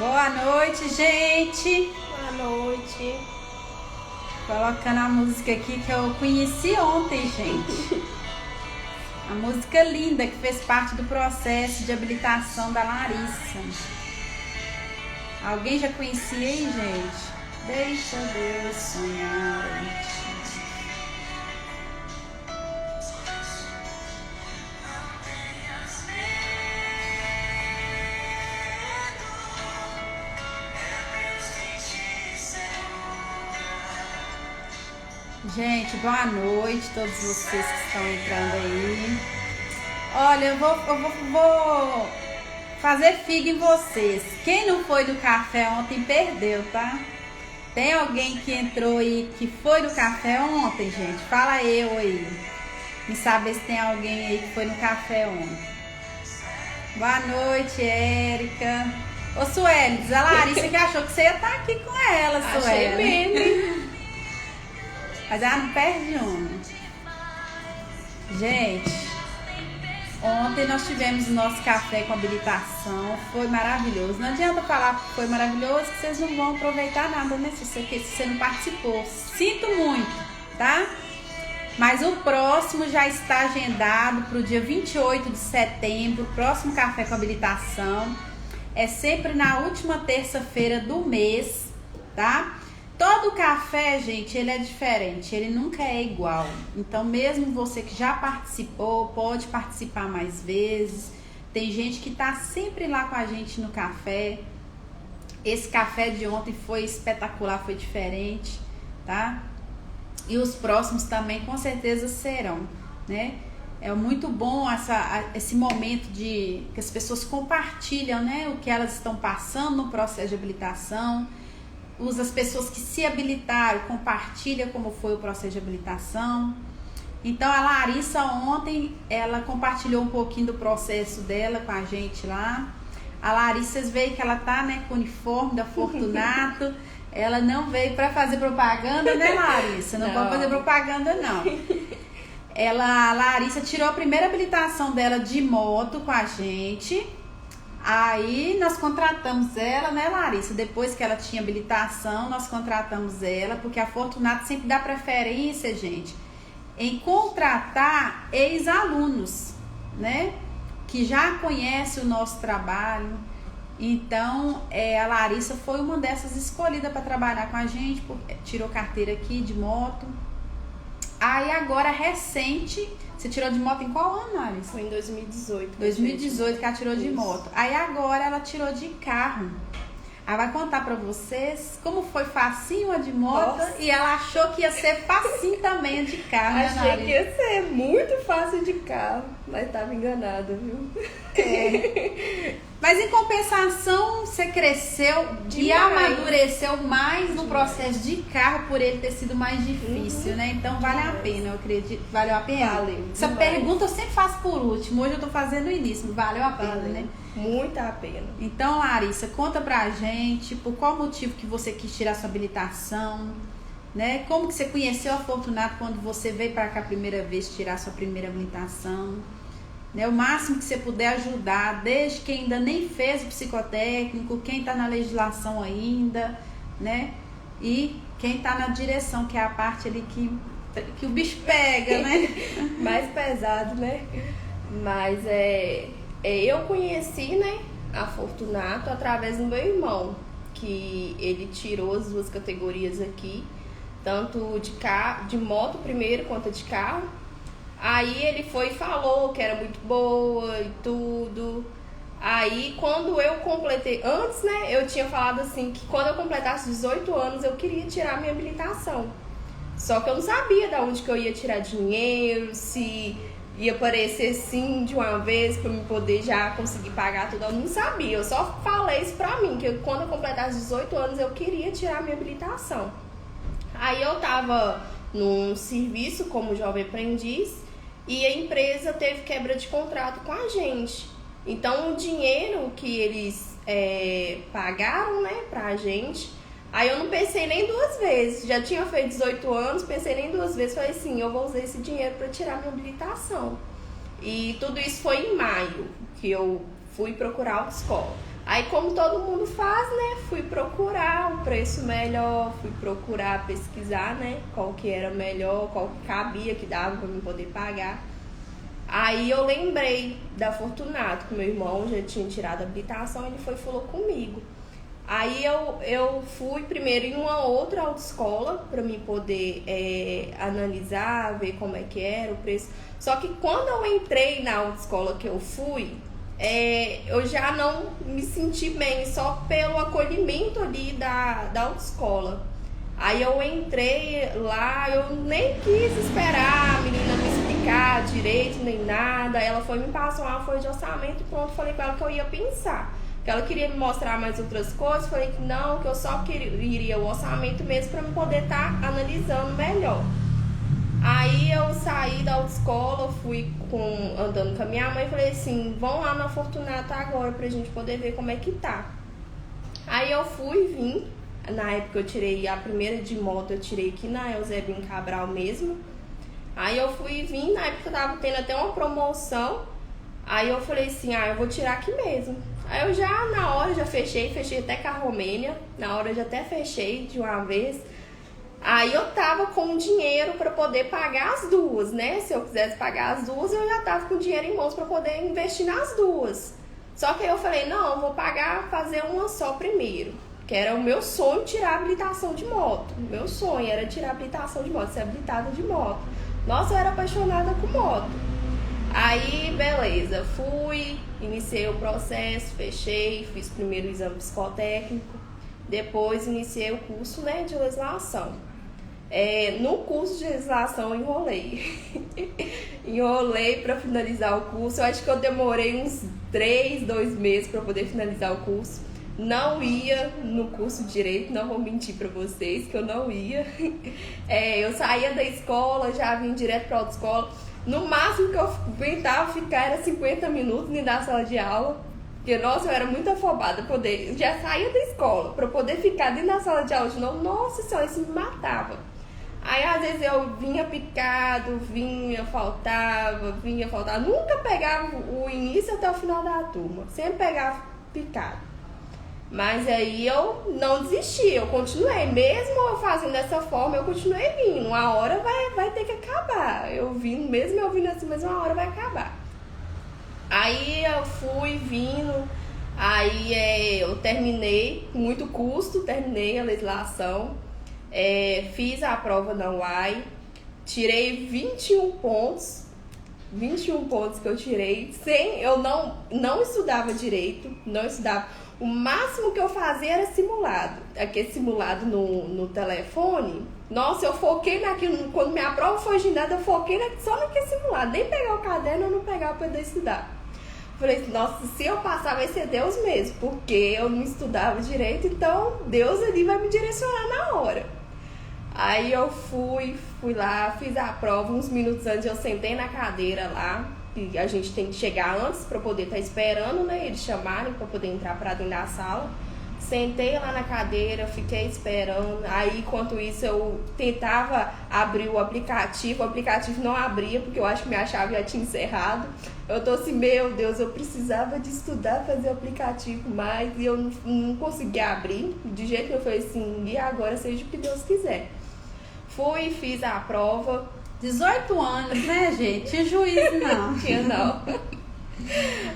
Boa noite, gente. Boa noite. Colocando a música aqui que eu conheci ontem, gente. A música linda que fez parte do processo de habilitação da Larissa. Alguém já conhecia aí, gente? Deixa Deus sonhar em ti. Gente, boa noite a todos vocês que estão entrando aí. Olha, eu vou fazer figa em vocês. Quem não foi do café ontem perdeu, tá? Tem alguém que entrou aí que foi do café ontem, gente? Fala eu aí. Me saber se tem alguém aí que foi no café ontem. Boa noite, Érica. Ô, Sueli, diz a Larissa que achou que você ia estar aqui com ela, Sueli. Achei mesmo. Mas ela não perde uma. Gente, ontem nós tivemos o nosso café com habilitação. Foi maravilhoso. Não adianta falar que foi maravilhoso, que vocês não vão aproveitar nada, né? Se você não participou. Sinto muito, tá? Mas o próximo já está agendado para o dia 28 de setembro. Próximo café com habilitação. É sempre na última terça-feira do mês, tá? Todo café, gente, ele é diferente, ele nunca é igual. Então, mesmo você que já participou, pode participar mais vezes. Tem gente que tá sempre lá com a gente no café. Esse café de ontem foi espetacular, foi diferente, tá? E os próximos também, com certeza, serão, né? É muito bom esse momento que as pessoas compartilham, né? O que elas estão passando no processo de habilitação. As pessoas que se habilitaram, compartilha como foi o processo de habilitação. Então a Larissa ontem, ela compartilhou um pouquinho do processo dela com a gente lá. A Larissa, vocês veem que ela tá, né, com o uniforme da Fortunato. Ela não veio para fazer propaganda, né, Larissa? Não pode fazer propaganda, não. A Larissa tirou a primeira habilitação dela de moto com a gente. Aí nós contratamos ela, né, Larissa? Depois que ela tinha habilitação, nós contratamos ela, porque a Fortunato sempre dá preferência, gente, em contratar ex-alunos, né? Que já conhece o nosso trabalho. Então, a Larissa foi uma dessas escolhidas para trabalhar com a gente, porque tirou carteira aqui de moto. Aí agora, recente... Você tirou de moto em qual ano, Larissa? Foi em 2018. 2018 que ela tirou de moto. Aí agora ela tirou de carro. Aí vai contar pra vocês como foi facinho a de moto. Nossa. E ela achou que ia ser facinho também a de carro. Achei que ia ser muito fácil de carro, mas tava enganada, viu? Mas em compensação, você cresceu e amadureceu mais no processo de carro por ele ter sido mais difícil, né? Então vale a pena, eu acredito. Valeu a pena? Valeu. Essa pergunta eu sempre faço por último. Hoje eu tô fazendo no início. Valeu a pena, né? Muito a pena. Então, Larissa, conta pra gente por qual motivo que você quis tirar sua habilitação, né? Como que você conheceu a Fortunato quando você veio pra cá a primeira vez tirar sua primeira habilitação, né? O máximo que você puder ajudar, desde quem ainda nem fez o psicotécnico, quem tá na legislação ainda, né? E quem tá na direção, que é a parte ali que o bicho pega, né? Mais pesado, né? Mas eu conheci, né, a Fortunato através do meu irmão, que ele tirou as duas categorias aqui, tanto de moto primeiro quanto de carro. Aí ele foi e falou que era muito boa e tudo. Aí quando eu completei, antes, né, eu tinha falado assim que quando eu completasse 18 anos eu queria tirar minha habilitação. Só que eu não sabia de onde que eu ia tirar dinheiro, se ia aparecer sim de uma vez pra eu poder já conseguir pagar tudo. Eu não sabia, eu só falei isso pra mim, que quando eu completasse 18 anos eu queria tirar minha habilitação. Aí eu tava num serviço como jovem aprendiz e a empresa teve quebra de contrato com a gente. Então o dinheiro que eles pagaram, né, pra gente, aí eu não pensei nem duas vezes. Já tinha feito 18 anos, pensei nem duas vezes. Falei assim, eu vou usar esse dinheiro para tirar minha habilitação. E tudo isso foi em maio, que eu fui procurar autoescola. Aí, como todo mundo faz, né, fui procurar um preço melhor, fui procurar pesquisar, né, qual que era melhor, qual que cabia, que dava pra mim poder pagar. Aí eu lembrei da Fortunato, que meu irmão já tinha tirado a habilitação, ele foi e falou comigo. Aí eu fui primeiro em uma outra autoescola para mim poder analisar, ver como é que era o preço. Só que quando eu entrei na autoescola que eu fui, eu já não me senti bem, só pelo acolhimento ali da autoescola. Aí eu entrei lá, eu nem quis esperar a menina me explicar direito nem nada. Ela foi me passar uma folha de orçamento e pronto, falei com ela que eu ia pensar. Que ela queria me mostrar mais outras coisas, falei que não, que eu só queria o orçamento mesmo para eu poder estar analisando melhor. Aí eu saí da autoescola, fui andando com a minha mãe e falei assim, vão lá na Fortunata agora pra gente poder ver como é que tá. Aí eu fui e vim. Na época eu tirei a primeira de moto, eu tirei aqui na Eusébio Cabral mesmo. Aí eu fui e vim, na época eu tava tendo até uma promoção. Aí eu falei assim, eu vou tirar aqui mesmo. Aí eu já, na hora, já fechei até com a Romênia. Na hora eu já até fechei de uma vez. Aí eu tava com dinheiro pra poder pagar as duas, né? Se eu quisesse pagar as duas, eu já tava com dinheiro em mãos pra poder investir nas duas. Só que aí eu falei, não, eu vou fazer uma só primeiro. Que era o meu sonho tirar a habilitação de moto. Meu sonho era tirar a habilitação de moto, ser habilitada de moto. Nossa, eu era apaixonada com moto. Aí, beleza, fui, iniciei o processo, fechei, fiz primeiro o exame psicotécnico. Depois iniciei o curso, né, de legislação. No curso de legislação eu enrolei. Enrolei para finalizar o curso. Eu acho que eu demorei uns 2 meses para poder finalizar o curso. Não ia no curso de Direito, não vou mentir pra vocês que eu não ia. Eu saía da escola, já vim direto pra autoescola. No máximo que eu tentava ficar era 50 minutos dentro da sala de aula. Porque, nossa, eu era muito afobada. Já saía da escola pra poder ficar dentro da sala de aula de novo. Nossa senhora, isso me matava. Aí, às vezes, eu vinha picado, faltava. Nunca pegava o início até o final da turma. Sempre pegava picado. Mas aí eu não desisti, eu continuei. Mesmo eu fazendo dessa forma, eu continuei vindo. Uma hora vai ter que acabar. Eu vindo, mesmo eu vindo assim, mas uma hora vai acabar. Aí eu fui vindo, aí eu terminei, com muito custo, terminei a legislação. Fiz a prova da UAI, tirei 21 pontos. 21 pontos que eu tirei, eu não estudava direito, não estudava. O máximo que eu fazia era simulado. Aquele simulado no telefone. Nossa, eu foquei naquilo. Quando minha prova foi agendada, eu foquei só naquele simulado. Nem pegar o caderno, eu não pegava pra poder estudar. Falei assim, nossa, se eu passar vai ser Deus mesmo. Porque eu não estudava direito, então Deus ali vai me direcionar na hora. Aí eu fui lá, fiz a prova. Uns minutos antes eu sentei na cadeira lá. E a gente tem que chegar antes para poder estar esperando, né? Eles chamarem para poder entrar para dentro da sala. Sentei lá na cadeira, fiquei esperando. Aí, enquanto isso, eu tentava abrir o aplicativo não abria, porque eu acho que minha chave já tinha encerrado. Eu tô assim, meu Deus, eu precisava de estudar, fazer o aplicativo mais, e eu não conseguia abrir. De jeito que eu falei assim, e agora seja o que Deus quiser. Fui, fiz a prova. 18 anos, né, gente? Tinha juízo, não. Tinha, não.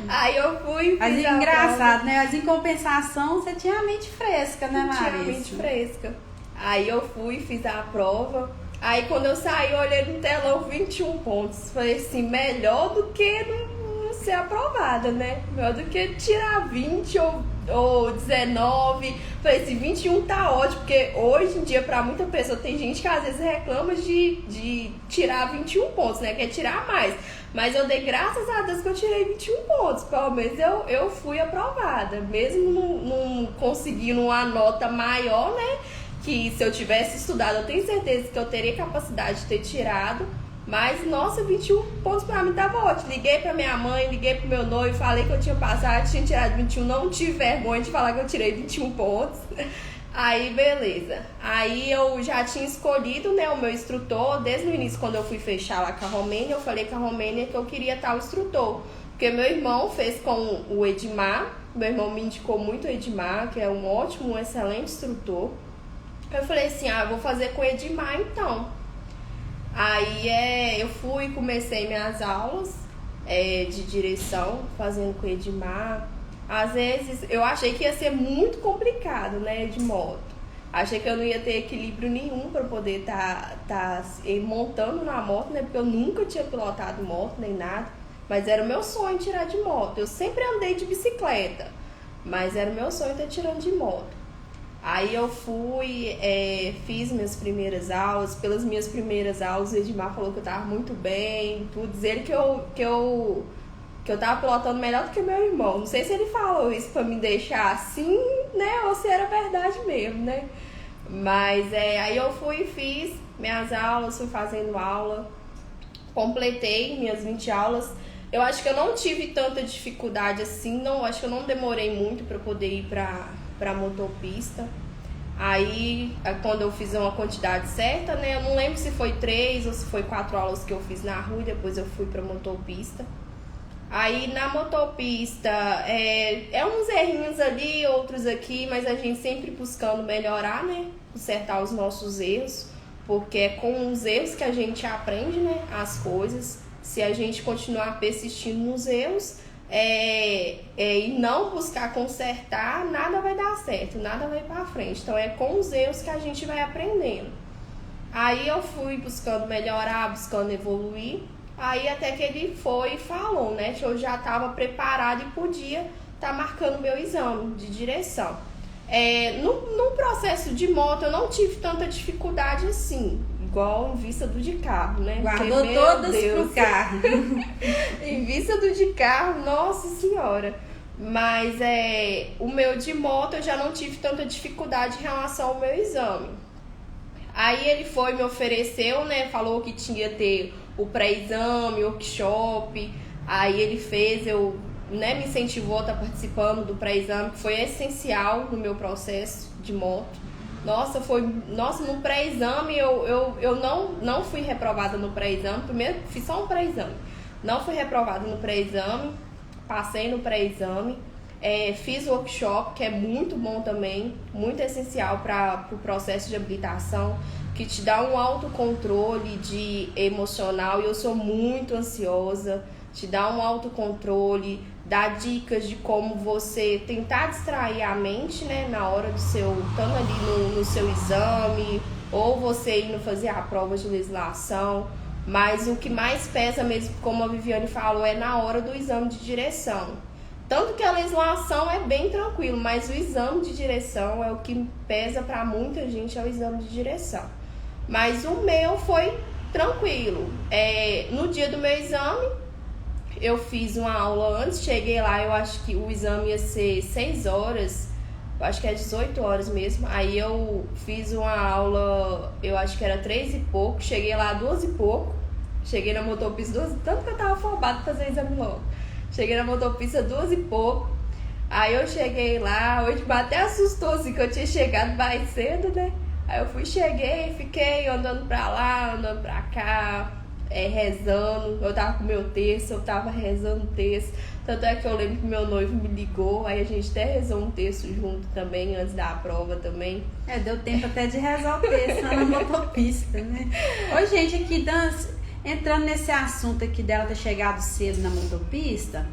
Aí eu fui, Mas fiz engraçado, né? Mas em compensação, você tinha a mente fresca, né, Marisa? Tinha a mente fresca. Aí eu fui, fiz a prova. Aí quando eu saí, eu olhei no telão 21 pontos. Falei assim, melhor do que não ser aprovada, né? Melhor do que tirar 20 ou 19. Falei assim, 21 tá ótimo, porque hoje em dia, pra muita pessoa, tem gente que às vezes reclama de tirar 21 pontos, né? Quer tirar mais. Mas eu dei graças a Deus que eu tirei 21 pontos. Pelo menos eu fui aprovada. Mesmo não conseguindo uma nota maior, né? Que se eu tivesse estudado, eu tenho certeza que eu teria capacidade de ter tirado. Mas, nossa, 21 pontos pra mim tava ótimo. Liguei pra minha mãe, liguei pro meu noivo, falei que eu tinha passado, tinha tirado 21. Não tive vergonha de falar que eu tirei 21 pontos. Aí, beleza. Aí eu já tinha escolhido, né, o meu instrutor. Desde o início, quando eu fui fechar lá com a Romênia, eu falei com a Romênia que eu queria tal instrutor. Porque meu irmão fez com o Edmar Meu irmão me indicou muito o Edmar, que é um excelente instrutor. Eu falei assim, eu vou fazer com o Edmar então. Aí eu fui, comecei minhas aulas de direção, fazendo com o Edmar. Às vezes eu achei que ia ser muito complicado, né, de moto. Achei que eu não ia ter equilíbrio nenhum para poder tá montando na moto, né, porque eu nunca tinha pilotado moto nem nada. Mas era o meu sonho tirar de moto. Eu sempre andei de bicicleta, mas era o meu sonho estar tirando de moto. Aí eu fui, fiz minhas primeiras aulas. Pelas minhas primeiras aulas, o Edmar falou que eu tava muito bem, tudo. Diz ele que eu tava pilotando melhor do que meu irmão. Não sei se ele falou isso pra me deixar assim, né, ou se era verdade mesmo, né. Mas aí eu fui e fiz minhas aulas, fui fazendo aula, completei minhas 20 aulas. Eu acho que eu não tive tanta dificuldade assim, acho que eu não demorei muito para poder ir pra motopista. Aí, quando eu fiz uma quantidade certa, né, eu não lembro se foi 3 ou se foi 4 aulas que eu fiz na rua e depois eu fui pra motopista. Aí, na motopista, uns errinhos ali, outros aqui, mas a gente sempre buscando melhorar, né, consertar os nossos erros, porque é com os erros que a gente aprende, né, as coisas. Se a gente continuar persistindo nos erros e não buscar consertar, nada vai dar certo, nada vai pra frente. Então é com os erros que a gente vai aprendendo. Aí eu fui buscando melhorar, buscando evoluir. Aí até que ele foi e falou, né, que eu já estava preparada e podia estar marcando meu exame de direção. No processo de moto eu não tive tanta dificuldade assim, igual em vista do de carro, né? Guardou todas pro carro. Em vista do de carro, nossa senhora. Mas o meu de moto eu já não tive tanta dificuldade em relação ao meu exame. Aí ele foi, me ofereceu, né? Falou que tinha ter o pré-exame, workshop. Aí ele fez, me incentivou a estar participando do pré-exame, que foi essencial no meu processo de moto. Nossa, no pré-exame eu não fui reprovada no pré-exame. Primeiro fiz só um pré-exame. Não fui reprovada no pré-exame, passei no pré-exame. Fiz o workshop, que é muito bom também, muito essencial para o processo de habilitação, que te dá um autocontrole emocional, e eu sou muito ansiosa, te dá um autocontrole, dá dicas de como você tentar distrair a mente, né, na hora do estando ali no seu exame, ou você indo fazer a prova de legislação. Mas o que mais pesa mesmo, como a Viviane falou, é na hora do exame de direção. Tanto que a legislação é bem tranquilo, mas o exame de direção é o que pesa para muita gente, é o exame de direção. Mas o meu foi tranquilo. No dia do meu exame, eu fiz uma aula antes, cheguei lá, eu acho que o exame ia ser 6 horas, eu acho que é 18 horas mesmo. Aí eu fiz uma aula, eu acho que era 3 e pouco, cheguei lá 2 e pouco, cheguei na motopista 2, tanto que eu tava afobada pra fazer o exame logo. Cheguei na motopista 2 e pouco, aí eu cheguei lá, hoje até assustou assim que eu tinha chegado mais cedo, né? Aí eu cheguei, fiquei andando pra lá, andando pra cá, rezando. Eu tava com o meu texto, eu tava rezando o texto. Tanto é que eu lembro que meu noivo me ligou, aí a gente até rezou um texto junto também, antes da prova também. Deu tempo até de rezar o texto lá na motopista, né? Ô, gente, aqui, entrando nesse assunto aqui dela ter chegado cedo na motopista,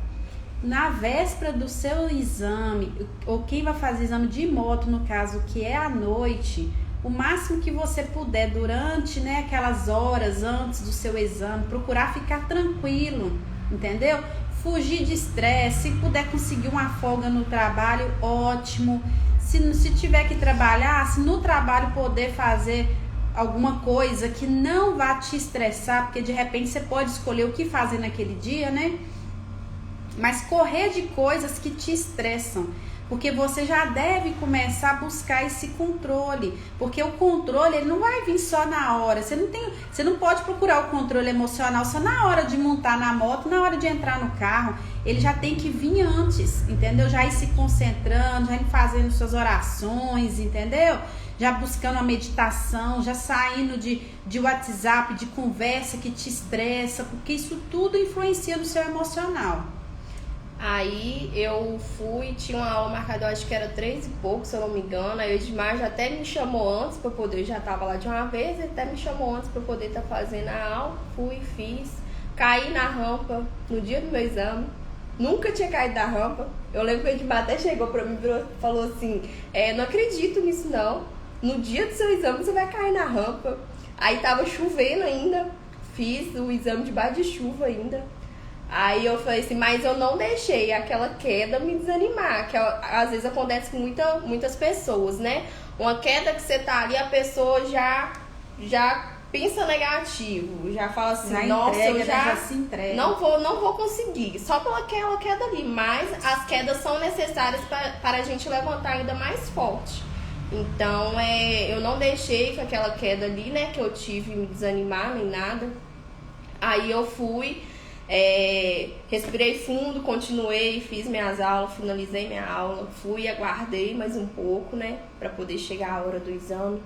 na véspera do seu exame, ou quem vai fazer exame de moto, no caso, que é à noite, o máximo que você puder durante, né, aquelas horas antes do seu exame, procurar ficar tranquilo, entendeu? Fugir de estresse, se puder conseguir uma folga no trabalho, ótimo. Se tiver que trabalhar, se no trabalho poder fazer alguma coisa que não vá te estressar, porque de repente você pode escolher o que fazer naquele dia, né? Mas correr de coisas que te estressam, porque você já deve começar a buscar esse controle, porque o controle ele não vai vir só na hora, você não pode procurar o controle emocional só na hora de montar na moto, na hora de entrar no carro, ele já tem que vir antes, entendeu? Já ir se concentrando, já ir fazendo suas orações, entendeu? Já buscando a meditação, já saindo de WhatsApp, de conversa que te estressa, porque isso tudo influencia no seu emocional. Aí eu fui, tinha uma aula marcada, eu acho que era 3 e pouco, se eu não me engano. Aí o Edmar já até me chamou antes pra poder, já tava lá de uma vez, ele até me chamou antes pra poder estar fazendo a aula. Fui, fiz, caí na rampa no dia do meu exame. Nunca tinha caído da rampa. Eu lembro que o Edmar até chegou pra mim e falou assim, não acredito nisso não. No dia do seu exame você vai cair na rampa. Aí tava chovendo ainda, fiz o exame debaixo de chuva ainda. Aí eu falei assim, mas eu não deixei aquela queda me desanimar, que às vezes acontece com muitas pessoas, né? Uma queda que você tá ali, a pessoa já pensa negativo, já fala assim, Já nossa, entrega, eu já se entrega. não vou conseguir, só pela aquela queda ali. Mas as quedas são necessárias para a gente levantar ainda mais forte. Então, eu não deixei que aquela queda ali, né, que eu tive, me desanimar, nem nada. Aí eu fui... respirei fundo, continuei, fiz minhas aulas, finalizei minha aula, fui, aguardei mais um pouco, né, pra poder chegar a hora do exame.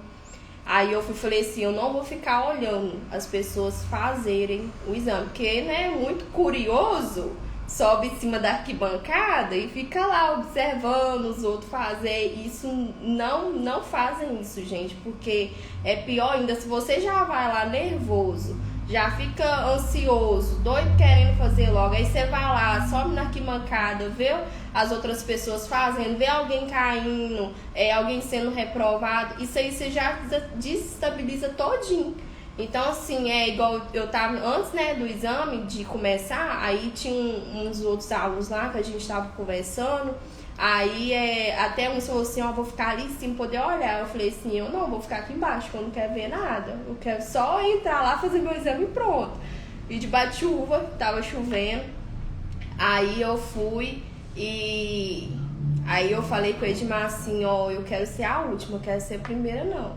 Aí eu falei assim, eu não vou ficar olhando as pessoas fazerem o exame, porque, né, muito curioso, sobe em cima da arquibancada e fica lá observando os outros fazer. Isso, não fazem isso, gente, porque é pior ainda se você já vai lá nervoso, já fica ansioso, doido querendo fazer logo, aí você vai lá, sobe na arquibancada, vê as outras pessoas fazendo, vê alguém caindo, alguém sendo reprovado, isso aí você já desestabiliza todinho. Então, assim, igual eu tava antes, né, do exame, de começar, aí tinha uns outros alunos lá que a gente tava conversando. Aí até um falou assim, vou ficar ali sem poder olhar. Eu falei assim, eu não, vou ficar aqui embaixo, que eu não quero ver nada. Eu quero só entrar lá, fazer meu exame e pronto. E debaixo de chuva, tava chovendo. Aí eu fui e... Aí eu falei com o Edmar assim, eu quero ser a última, eu quero ser a primeira não.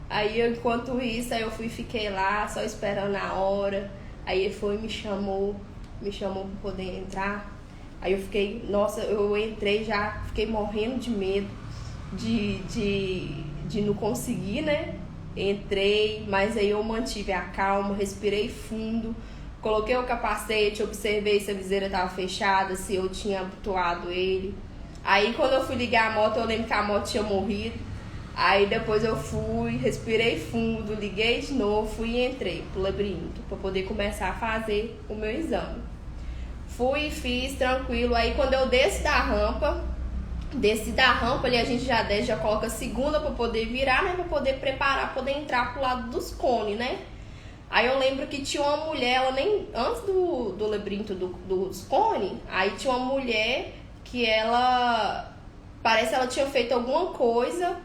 Aí enquanto isso, aí eu fui e fiquei lá, só esperando a hora. Aí ele foi e me chamou pra poder entrar. Aí eu fiquei, nossa, eu entrei já, fiquei morrendo de medo de não conseguir, né? Entrei, mas aí eu mantive a calma, respirei fundo, coloquei o capacete, observei se a viseira estava fechada, se eu tinha abotoado ele. Aí quando eu fui ligar a moto, eu lembro que a moto tinha morrido. Aí depois eu fui, respirei fundo, liguei de novo, fui e entrei pro labirinto para poder começar a fazer o meu exame. Fui e fiz, tranquilo. Aí quando eu desci da rampa ali, a gente já desce, já coloca a segunda pra poder virar, né? Pra poder preparar, poder entrar pro lado dos cones, né? Aí eu lembro que tinha uma mulher, ela nem... Antes do labirinto dos cones, aí tinha uma mulher que ela... Parece que ela tinha feito alguma coisa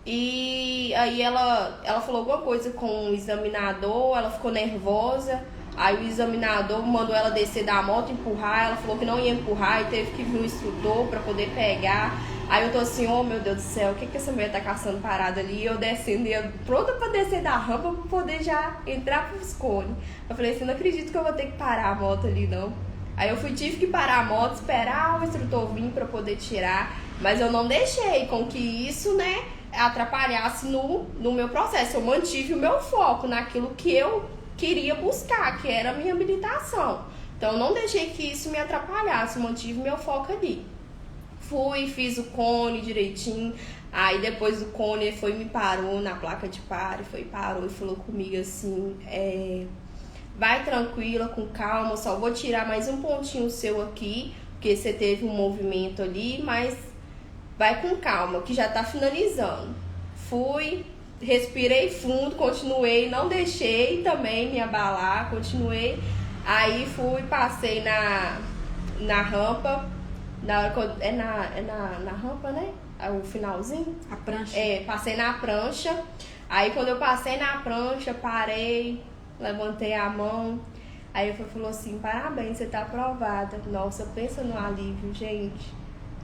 e aí ela falou alguma coisa com o examinador, ela ficou nervosa. Aí o examinador mandou ela descer da moto, empurrar. Ela falou que não ia empurrar e teve que vir um instrutor pra poder pegar. Aí eu tô assim, meu Deus do céu, o que essa mulher tá caçando parada ali? E eu descendo, pronta pra descer da rampa pra poder já entrar pros cones. Eu falei assim, não acredito que eu vou ter que parar a moto ali, não. Aí eu tive que parar a moto, esperar o instrutor vir pra poder tirar. Mas eu não deixei com que isso, né, atrapalhasse no meu processo. Eu mantive o meu foco naquilo que eu queria buscar, que era a minha habilitação. Então eu não deixei que isso me atrapalhasse, mantive meu foco ali. Fui, fiz o cone direitinho. Aí depois do cone ele foi e me parou na placa de pare, parou e falou comigo assim, vai tranquila, com calma, só vou tirar mais um pontinho seu aqui, porque você teve um movimento ali, mas vai com calma, que já tá finalizando. Fui, respirei fundo, continuei, não deixei também me abalar, continuei. Aí fui, passei na rampa, na hora que eu, na rampa, né? O finalzinho. A prancha. Passei na prancha. Aí quando eu passei na prancha, parei, levantei a mão. Aí ele falou assim, parabéns, você tá aprovada. Nossa, pensa no alívio, gente.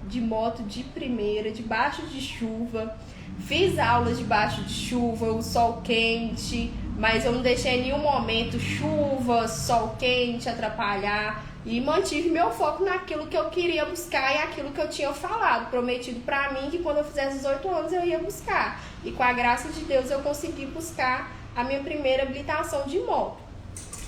De moto de primeira, debaixo de chuva. Fiz aulas debaixo de chuva, o sol quente, mas eu não deixei em nenhum momento chuva, sol quente atrapalhar. E mantive meu foco naquilo que eu queria buscar e aquilo que eu tinha falado, prometido pra mim que quando eu fizesse 18 anos eu ia buscar. E com a graça de Deus eu consegui buscar a minha primeira habilitação de moto.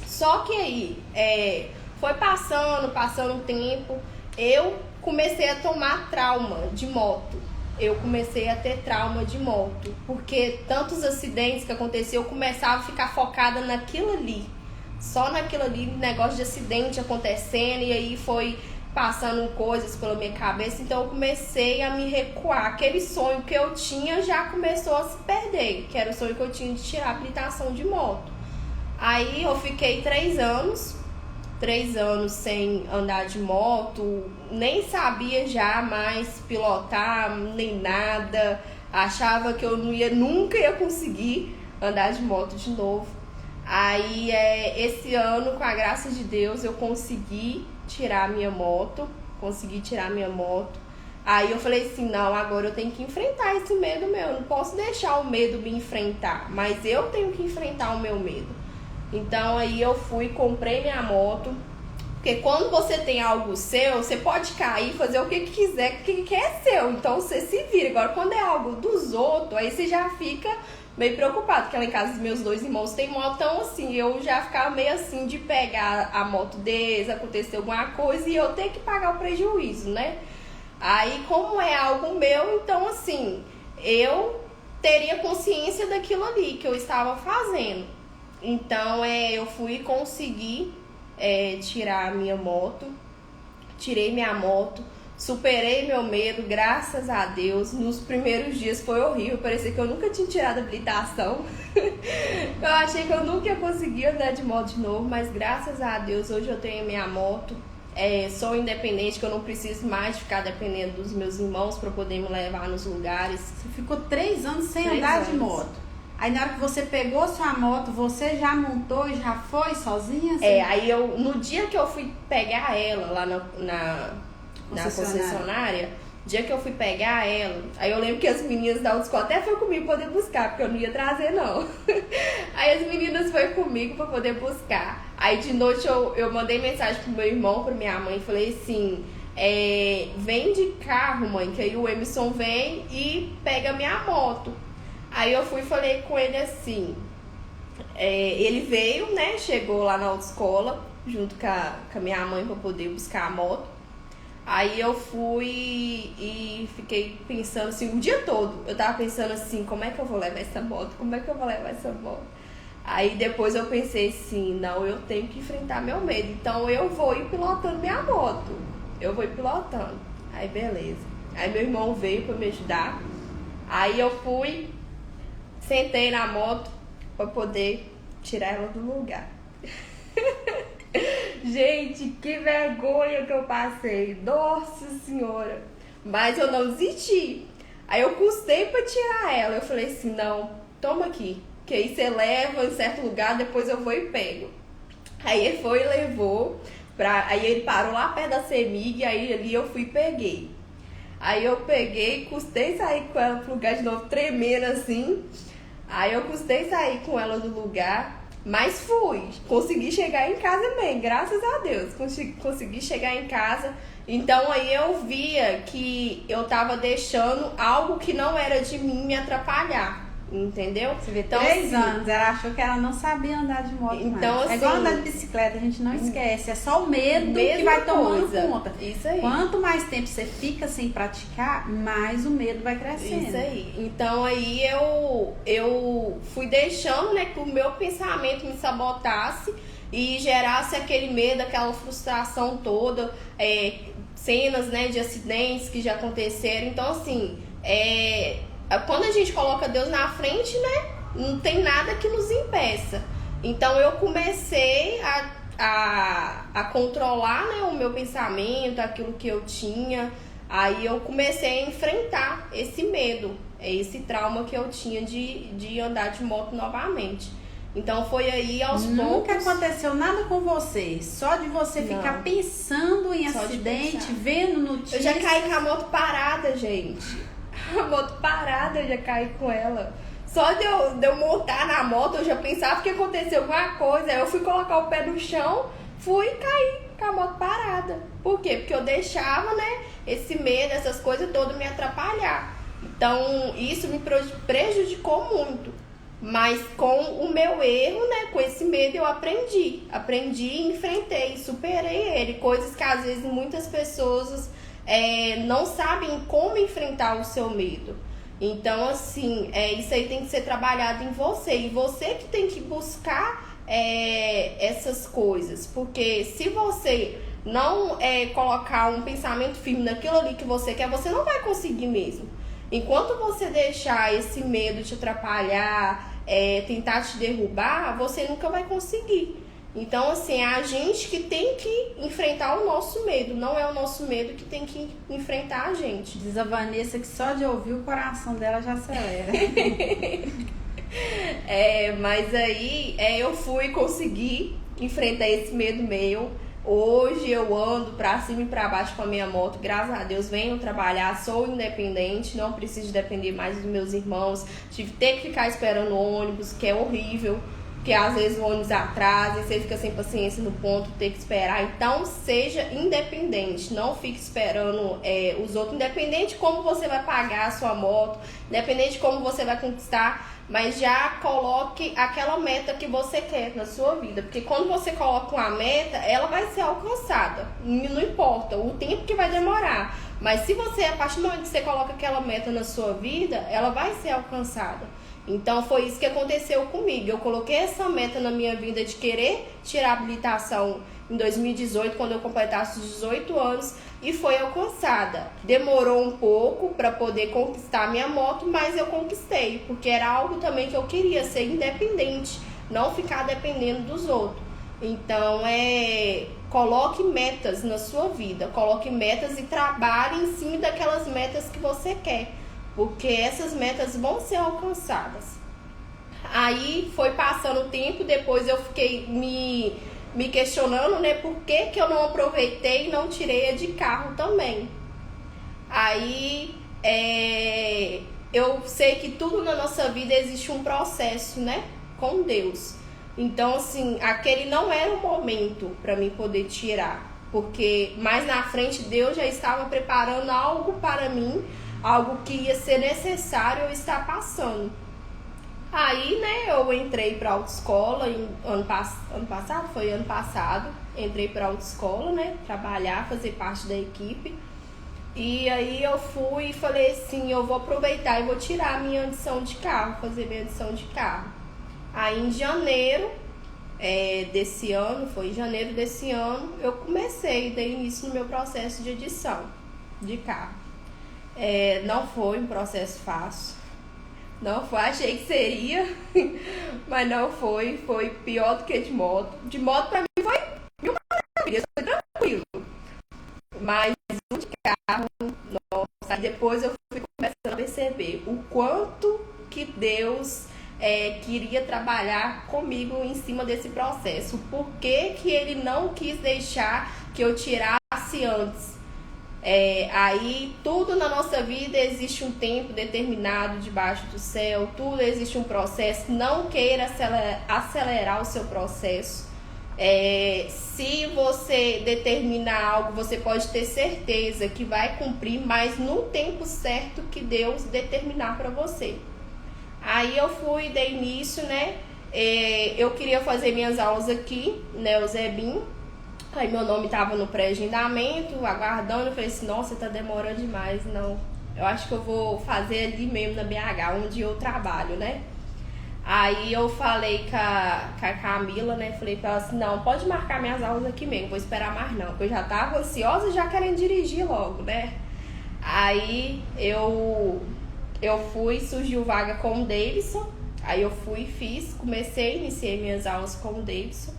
Só que aí, foi passando um tempo, eu comecei a tomar trauma de moto. Eu comecei a ter trauma de moto, porque tantos acidentes que aconteciam, eu começava a ficar focada naquilo ali. Só naquilo ali, negócio de acidente acontecendo, e aí foi passando coisas pela minha cabeça, então eu comecei a me recuar. Aquele sonho que eu tinha já começou a se perder, que era o sonho que eu tinha de tirar a habilitação de moto. Aí eu fiquei 3 anos sem andar de moto, nem sabia já mais pilotar, nem nada, achava que eu nunca ia conseguir andar de moto de novo. Aí esse ano, com a graça de Deus, eu consegui tirar minha moto. Aí eu falei assim, não, agora eu tenho que enfrentar esse medo meu. Eu não posso deixar o medo me enfrentar, mas eu tenho que enfrentar o meu medo. Então aí eu fui, comprei minha moto. Porque quando você tem algo seu, você pode cair, fazer o que quiser, que é seu. Então você se vira. Agora quando é algo dos outros, aí você já fica meio preocupado, porque lá em casa os meus 2 irmãos têm moto, então assim, eu já ficava meio assim de pegar a moto deles, acontecer alguma coisa e eu ter que pagar o prejuízo, né? Aí, como é algo meu, então assim, eu teria consciência daquilo ali que eu estava fazendo. Então, eu fui conseguir tirar a minha moto, tirei minha moto, superei meu medo, graças a Deus. Nos primeiros dias foi horrível, parecia que eu nunca tinha tirado a habilitação. Eu achei que eu nunca ia conseguir andar de moto de novo, mas graças a Deus hoje eu tenho minha moto. Sou independente, que eu não preciso mais ficar dependendo dos meus irmãos para poder me levar nos lugares. Você ficou 3 anos sem andar de moto. Aí na hora que você pegou sua moto, você já montou e já foi sozinha? Assim? Aí no dia que eu fui pegar ela lá na concessionária, dia que eu fui pegar ela, aí eu lembro que as meninas da autoescola até foi comigo poder buscar, porque eu não ia trazer não. Aí as meninas foram comigo pra poder buscar. Aí de noite eu mandei mensagem pro meu irmão, pra minha mãe, e falei assim, vem de carro, mãe, que aí o Emerson vem e pega minha moto. Aí eu fui e falei com ele assim, ele veio, né, chegou lá na autoescola, junto com a minha mãe pra poder buscar a moto. Aí eu fui e fiquei pensando assim, o dia todo, eu tava pensando assim, como é que eu vou levar essa moto? Aí depois eu pensei assim, não, eu tenho que enfrentar meu medo, então eu vou ir pilotando minha moto. Aí beleza. Aí meu irmão veio pra me ajudar. Aí eu fui, sentei na moto pra poder tirar ela do lugar. Gente, que vergonha que eu passei. Nossa senhora. Mas eu não desisti. Aí eu custei pra tirar ela. Eu falei assim, não, toma aqui, que aí você leva em certo lugar, depois eu vou e pego. Aí ele foi e levou. Aí ele parou lá perto da CEMIG, aí ali eu fui e peguei. Aí eu peguei, custei sair com ela pro lugar de novo, tremendo assim. Aí eu custei sair com ela do lugar. Mas consegui chegar em casa bem, graças a Deus, consegui chegar em casa. Então aí eu via que eu tava deixando algo que não era de mim me atrapalhar, entendeu? Você vê, então, 3 anos, ela achou que ela não sabia andar de moto então, mais. Assim, é igual andar de bicicleta, a gente não esquece, é só o medo que vai tomando conta. Isso aí. Quanto mais tempo você fica sem praticar, mais o medo vai crescendo. Isso aí. Então aí eu fui deixando, né, que o meu pensamento me sabotasse e gerasse aquele medo, aquela frustração toda, cenas, né, de acidentes que já aconteceram. Então assim, quando a gente coloca Deus na frente, né, não tem nada que nos impeça. Então eu comecei a controlar, né, o meu pensamento, aquilo que eu tinha. Aí eu comecei a enfrentar esse medo, esse trauma que eu tinha de andar de moto novamente. Então foi aí aos poucos. Nunca aconteceu nada com você, só de você ficar pensando em acidente, vendo notícias. Eu já caí com a moto parada, gente. A moto parada, eu já caí com ela. Só de eu montar na moto, eu já pensava que aconteceu alguma coisa. Aí eu fui colocar o pé no chão, fui e caí com a moto parada. Por quê? Porque eu deixava, né, esse medo, essas coisas todas me atrapalhar. Então, isso me prejudicou muito. Mas com o meu erro, né, com esse medo eu aprendi, enfrentei, superei ele, coisas que às vezes muitas pessoas não sabem como enfrentar o seu medo. Então, assim, isso aí tem que ser trabalhado em você, e você que tem que buscar essas coisas, porque se você não colocar um pensamento firme naquilo ali que você quer, você não vai conseguir mesmo. Enquanto você deixar esse medo te atrapalhar, tentar te derrubar, você nunca vai conseguir. Então, assim, é a gente que tem que enfrentar o nosso medo, não é o nosso medo que tem que enfrentar a gente. Diz a Vanessa que só de ouvir o coração dela já acelera. Mas aí eu fui conseguir enfrentar esse medo meu. Hoje eu ando pra cima e pra baixo com a minha moto, graças a Deus, venho trabalhar, sou independente, não preciso depender mais dos meus irmãos. Tive que ter que ficar esperando o ônibus, que é horrível, porque às vezes o ônibus atrasa e você fica sem paciência no ponto, ter que esperar. Então seja independente, não fique esperando os outros, independente de como você vai pagar a sua moto, independente de como você vai conquistar, mas já coloque aquela meta que você quer na sua vida, porque quando você coloca uma meta, ela vai ser alcançada, não importa o tempo que vai demorar, mas se você, a partir do momento que você coloca aquela meta na sua vida, ela vai ser alcançada. Então foi isso que aconteceu comigo, eu coloquei essa meta na minha vida de querer tirar a habilitação em 2018, quando eu completasse os 18 anos, e foi alcançada. Demorou um pouco para poder conquistar a minha moto, mas eu conquistei, porque era algo também que eu queria, ser independente, não ficar dependendo dos outros. Então, coloque metas na sua vida, coloque metas e trabalhe em cima daquelas metas que você quer, porque essas metas vão ser alcançadas. Aí foi passando o tempo, depois eu fiquei me questionando, né, por que eu não aproveitei e não tirei a de carro também. Aí eu sei que tudo na nossa vida existe um processo, né, com Deus. Então, assim, aquele não era o momento para mim poder tirar, porque mais na frente Deus já estava preparando algo para mim, algo que ia ser necessário eu estar passando. Aí, né, eu entrei para autoescola ano passado, entrei para autoescola, né, trabalhar, fazer parte da equipe. E aí eu fui e falei assim, eu vou aproveitar e vou tirar a minha lição de carro, fazer minha lição de carro. Aí em janeiro desse ano, eu comecei, dei início no meu processo de edição de carro. Não foi um processo fácil. Não foi, achei que seria, mas não foi pior do que de moto. De moto pra mim foi mil maravilhas, foi tranquilo. Mas o de carro, nossa, depois eu fui começando a perceber o quanto que Deus queria trabalhar comigo em cima desse processo. Por que ele não quis deixar que eu tirasse antes? Aí tudo na nossa vida existe um tempo determinado debaixo do céu, tudo existe um processo, não queira acelerar o seu processo. Se você determinar algo, você pode ter certeza que vai cumprir, mas no tempo certo que Deus determinar para você. Aí eu dei início, né? Eu queria fazer minhas aulas aqui, né, o Zebim. Aí meu nome tava no pré-agendamento, aguardando, eu falei assim, nossa, tá demorando demais, não. Eu acho que eu vou fazer ali mesmo na BH, onde eu trabalho, né? Aí eu falei com a Camila, né? Falei pra ela assim, não, pode marcar minhas aulas aqui mesmo, vou esperar mais não. Porque eu já tava ansiosa e já querendo dirigir logo, né? Aí eu fui, surgiu vaga com o Davidson. Aí eu fui, iniciei minhas aulas com o Davidson.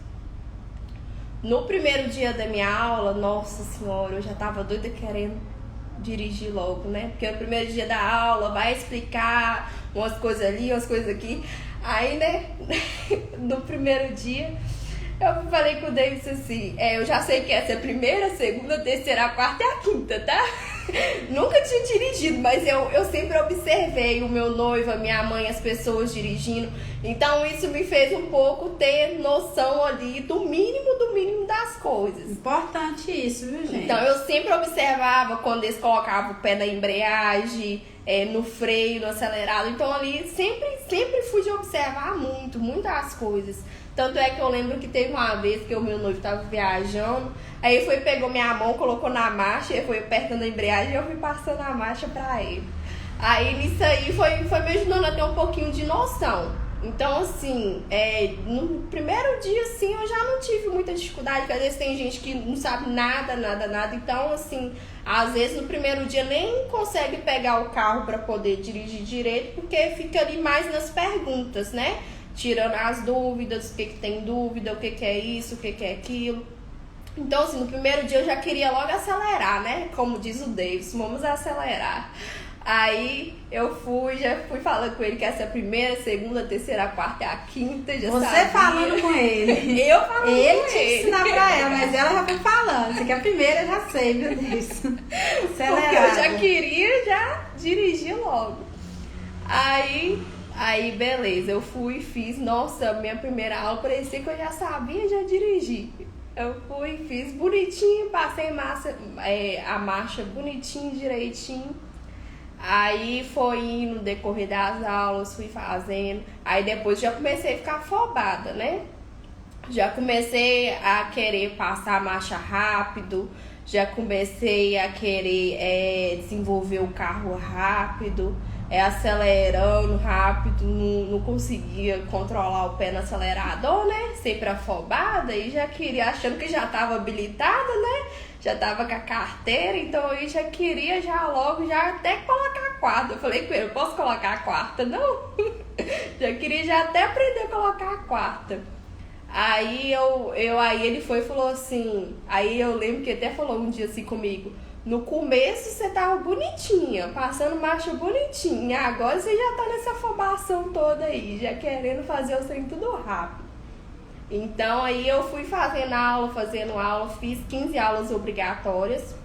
No primeiro dia da minha aula, nossa senhora, eu já tava doida querendo dirigir logo, né? Porque no primeiro dia da aula vai explicar umas coisas ali, umas coisas aqui. Aí, né, no primeiro dia, eu falei com o Davidson assim, eu já sei que essa é a primeira, a segunda, a terceira, a quarta e a quinta, tá? Nunca tinha dirigido, mas eu sempre observei o meu noivo, a minha mãe, as pessoas dirigindo. Então isso me fez um pouco ter noção ali do mínimo das coisas. Importante isso, viu, gente? Então eu sempre observava quando eles colocavam o pé na embreagem, no freio, no acelerado. Então ali sempre fui de observar muitas coisas. Tanto é que eu lembro que teve uma vez que o meu noivo estava viajando, aí ele pegou minha mão, colocou na marcha, ele foi apertando a embreagem e eu fui passando a marcha pra ele. Aí nisso aí foi me ajudando a ter um pouquinho de noção. Então assim, no primeiro dia assim eu já não tive muita dificuldade, porque às vezes tem gente que não sabe nada. Então assim, às vezes no primeiro dia nem consegue pegar o carro para poder dirigir direito, porque fica ali mais nas perguntas, né? Tirando as dúvidas, o que tem dúvida, o que é isso, o que é aquilo. Então, assim, no primeiro dia eu já queria logo acelerar, né? Como diz o Davis, vamos acelerar. Aí eu já fui falando com ele que essa é a primeira, segunda, terceira, quarta e a quinta, já Você sabia. falando com ele. Eu falando ele com tinha que ele. ensinar pra ela, mas ela já foi falando. Isso aqui é a primeira, eu já sei, meu Deus. Acelerado. Porque eu já queria já dirigir logo. Aí, beleza, eu fui e fiz. Nossa, minha primeira aula parecia que eu já sabia já dirigir. Eu fui e fiz bonitinho, passei a marcha bonitinho, direitinho. Aí foi indo no decorrer das aulas, fui fazendo. Aí depois já comecei a ficar afobada, né? Já comecei a querer passar a marcha rápido. Já comecei a querer desenvolver o carro rápido. Acelerando rápido, não conseguia controlar o pé no acelerador, né? Sempre afobada e já queria, achando que já estava habilitada, né? Já estava com a carteira, então eu já queria logo até colocar a quarta. Eu falei com ele, eu posso colocar a quarta? Não. Já queria já até aprender a colocar a quarta. Aí aí ele foi e falou assim, aí eu lembro que ele até falou um dia assim comigo: no começo você tava bonitinha, passando marcha bonitinha, agora você já tá nessa afobação toda aí, já querendo fazer o trem tudo rápido. Então aí eu fui fazendo aula, fiz 15 aulas obrigatórias,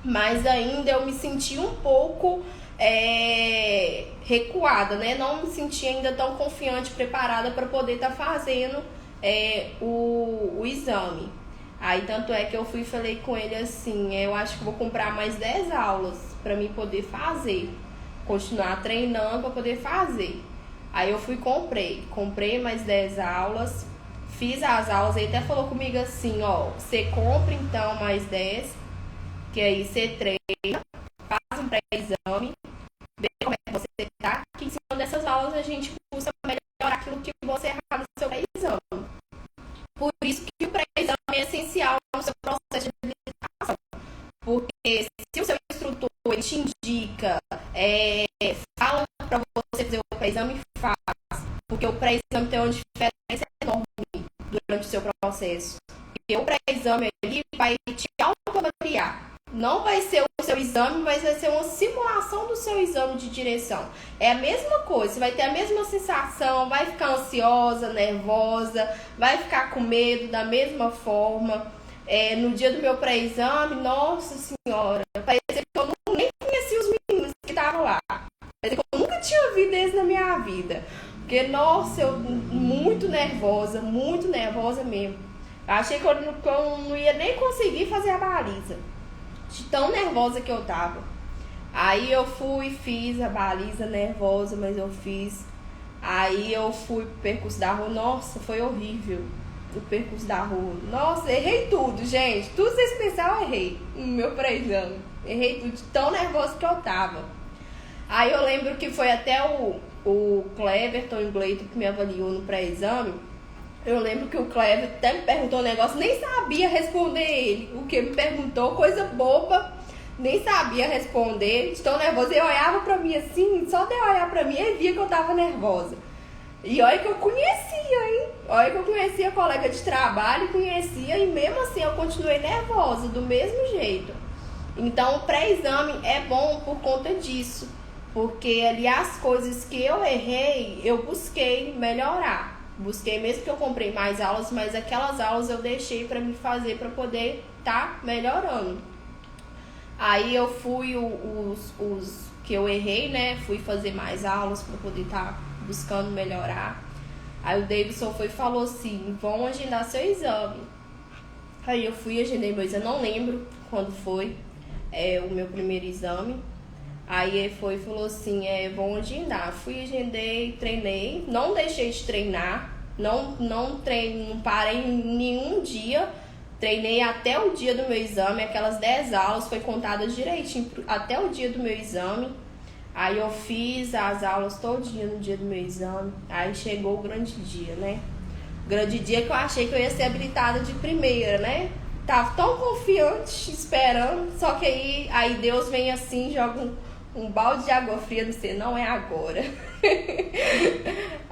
mas ainda eu me senti um pouco recuada, né? Não me senti ainda tão confiante, preparada para poder estar fazendo o exame. Aí tanto é que eu fui e falei com ele assim, eu acho que vou comprar mais 10 aulas para mim poder fazer, continuar treinando para poder fazer. Aí eu fui e comprei mais 10 aulas, fiz as aulas, ele até falou comigo assim, ó, você compra então mais 10, que aí você treina, faz um pré-exame, vê como é que você tá, que em cima dessas aulas a gente busca melhorar aquilo que você errar no seu pré-exame. Por isso que o pré-exame é essencial no seu processo de habilitação. Porque se o seu instrutor ele te indica, fala para você fazer o pré-exame, faz. Porque o pré-exame tem uma diferença enorme durante o seu processo. Porque o pré-exame ali vai te autoavaliar. Não vai ser o seu exame, mas vai ser uma simulação do seu exame de direção. É a mesma coisa, você vai ter a mesma sensação, vai ficar ansiosa, nervosa, vai ficar com medo da mesma forma. No dia do meu pré-exame, nossa senhora, parecia que eu nem conhecia os meninos que estavam lá. Parecia que eu nunca tinha visto eles na minha vida. Porque, nossa, eu muito nervosa mesmo. Achei que eu não ia nem conseguir fazer a baliza, de tão nervosa que eu tava. Aí eu fui, fiz a baliza nervosa, mas eu fiz. Aí eu fui pro percurso da rua. Nossa, foi horrível o percurso da rua. Nossa, errei tudo, gente. Tudo vocês pensaram, eu errei no meu pré-exame. Errei tudo, de tão nervosa que eu tava. Aí eu lembro que foi até o Cleverton e Gleito que me avaliou no pré-exame. Eu lembro que o Cleverton até me perguntou um negócio, nem sabia responder ele. O que me perguntou, coisa boba, nem sabia responder, de tão nervosa. Ele olhava pra mim assim, só de olhar pra mim, ele via que eu tava nervosa. E olha que eu conhecia, hein? Olha que eu conhecia colega de trabalho, e mesmo assim eu continuei nervosa, do mesmo jeito. Então o pré-exame é bom por conta disso. Porque ali as coisas que eu errei, eu busquei melhorar. Busquei, mesmo que eu comprei mais aulas, mas aquelas aulas eu deixei para me fazer, para poder estar melhorando. Aí eu fui, os que eu errei, né? Fui fazer mais aulas para poder estar buscando melhorar. Aí o Davidson foi e falou assim, vão agendar seu exame. Aí eu fui, agendei meu exame, não lembro quando foi o meu primeiro exame. Aí ele foi e falou assim, vão agendar. Fui, agendei, treinei, não deixei de treinar, não parei nenhum dia. Treinei até o dia do meu exame, aquelas 10 aulas foi contadas direitinho até o dia do meu exame. Aí eu fiz as aulas todinha no dia do meu exame. Aí chegou o grande dia, né? O grande dia que eu achei que eu ia ser habilitada de primeira, né? Tava tão confiante, esperando. Só que aí Deus vem assim, joga um balde de água fria no você, não é agora.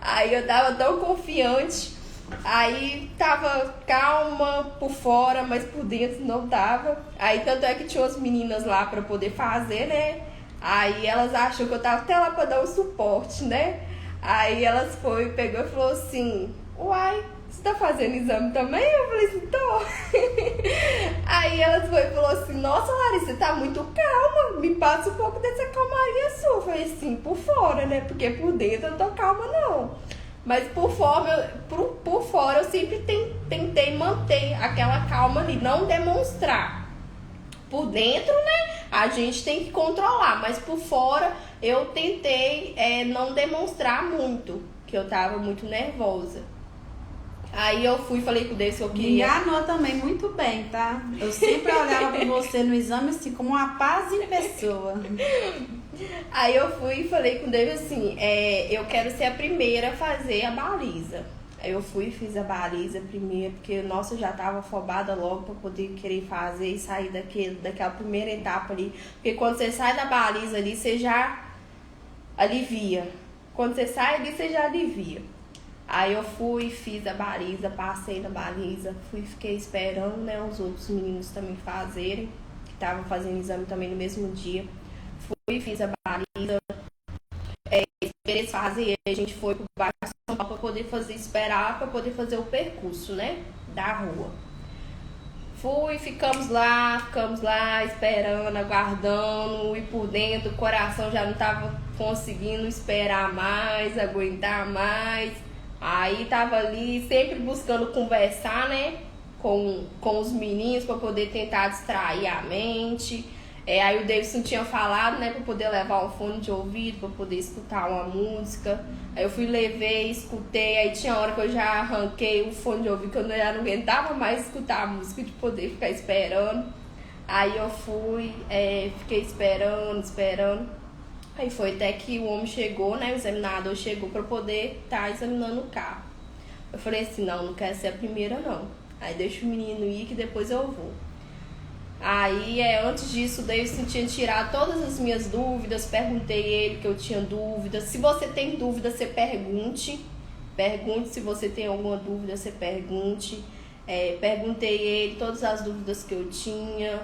Aí eu tava tão confiante. Aí tava calma por fora, mas por dentro não tava. Aí tanto é que tinha umas meninas lá pra poder fazer, né? Aí elas achou que eu tava até lá pra dar um suporte, né? Aí elas pegou e falou assim, uai, você tá fazendo exame também? Eu falei assim, tô. Aí elas e falou assim, nossa Larissa, você tá muito calma, me passa um pouco dessa calmaria sua. Eu falei assim, por fora, né? Porque por dentro eu não tô calma não. Mas por fora eu sempre tentei manter aquela calma ali, não demonstrar. Por dentro, né, a gente tem que controlar, mas por fora eu tentei não demonstrar muito, que eu tava muito nervosa. Aí eu fui e falei com o Deus que eu queria... Me enganou também muito bem, tá? Eu sempre olhava pra você no exame assim, como uma paz em pessoa. Aí eu fui e falei com o David assim, eu quero ser a primeira a fazer a baliza. Aí eu fui e fiz a baliza primeiro, porque, nossa, eu já tava afobada logo pra poder querer fazer e sair daquela primeira etapa ali. Porque quando você sai da baliza ali, você já alivia. Quando você sai ali, você já alivia. Aí eu fui, fiz a baliza, passei na baliza, fiquei esperando, né, os outros meninos também fazerem, que estavam fazendo exame também no mesmo dia. Fui, fiz a baliza, esperei eles fazerem, a gente foi pro bairro de São Paulo pra poder esperar pra poder fazer o percurso, né, da rua. Fui, ficamos lá, esperando, aguardando, e por dentro o coração já não tava conseguindo esperar mais, aguentar mais. Aí tava ali sempre buscando conversar, né, com os meninos para poder tentar distrair a mente. Aí o Davidson tinha falado, né, para poder levar um fone de ouvido, para poder escutar uma música. Aí eu fui, levei, escutei, aí tinha hora que eu já arranquei o fone de ouvido, que eu já não aguentava mais escutar a música, de poder ficar esperando. Aí eu fui, fiquei esperando. Aí foi até que o homem chegou, né, o examinador chegou para poder estar examinando o carro. Eu falei assim, não quero ser a primeira não. Aí deixa o menino ir que depois eu vou. Aí, antes disso, o Davidson tinha tirado todas as minhas dúvidas, perguntei a ele que eu tinha dúvidas. Se você tem dúvida, você pergunte. Pergunte se você tem alguma dúvida, você pergunte. Perguntei a ele todas as dúvidas que eu tinha.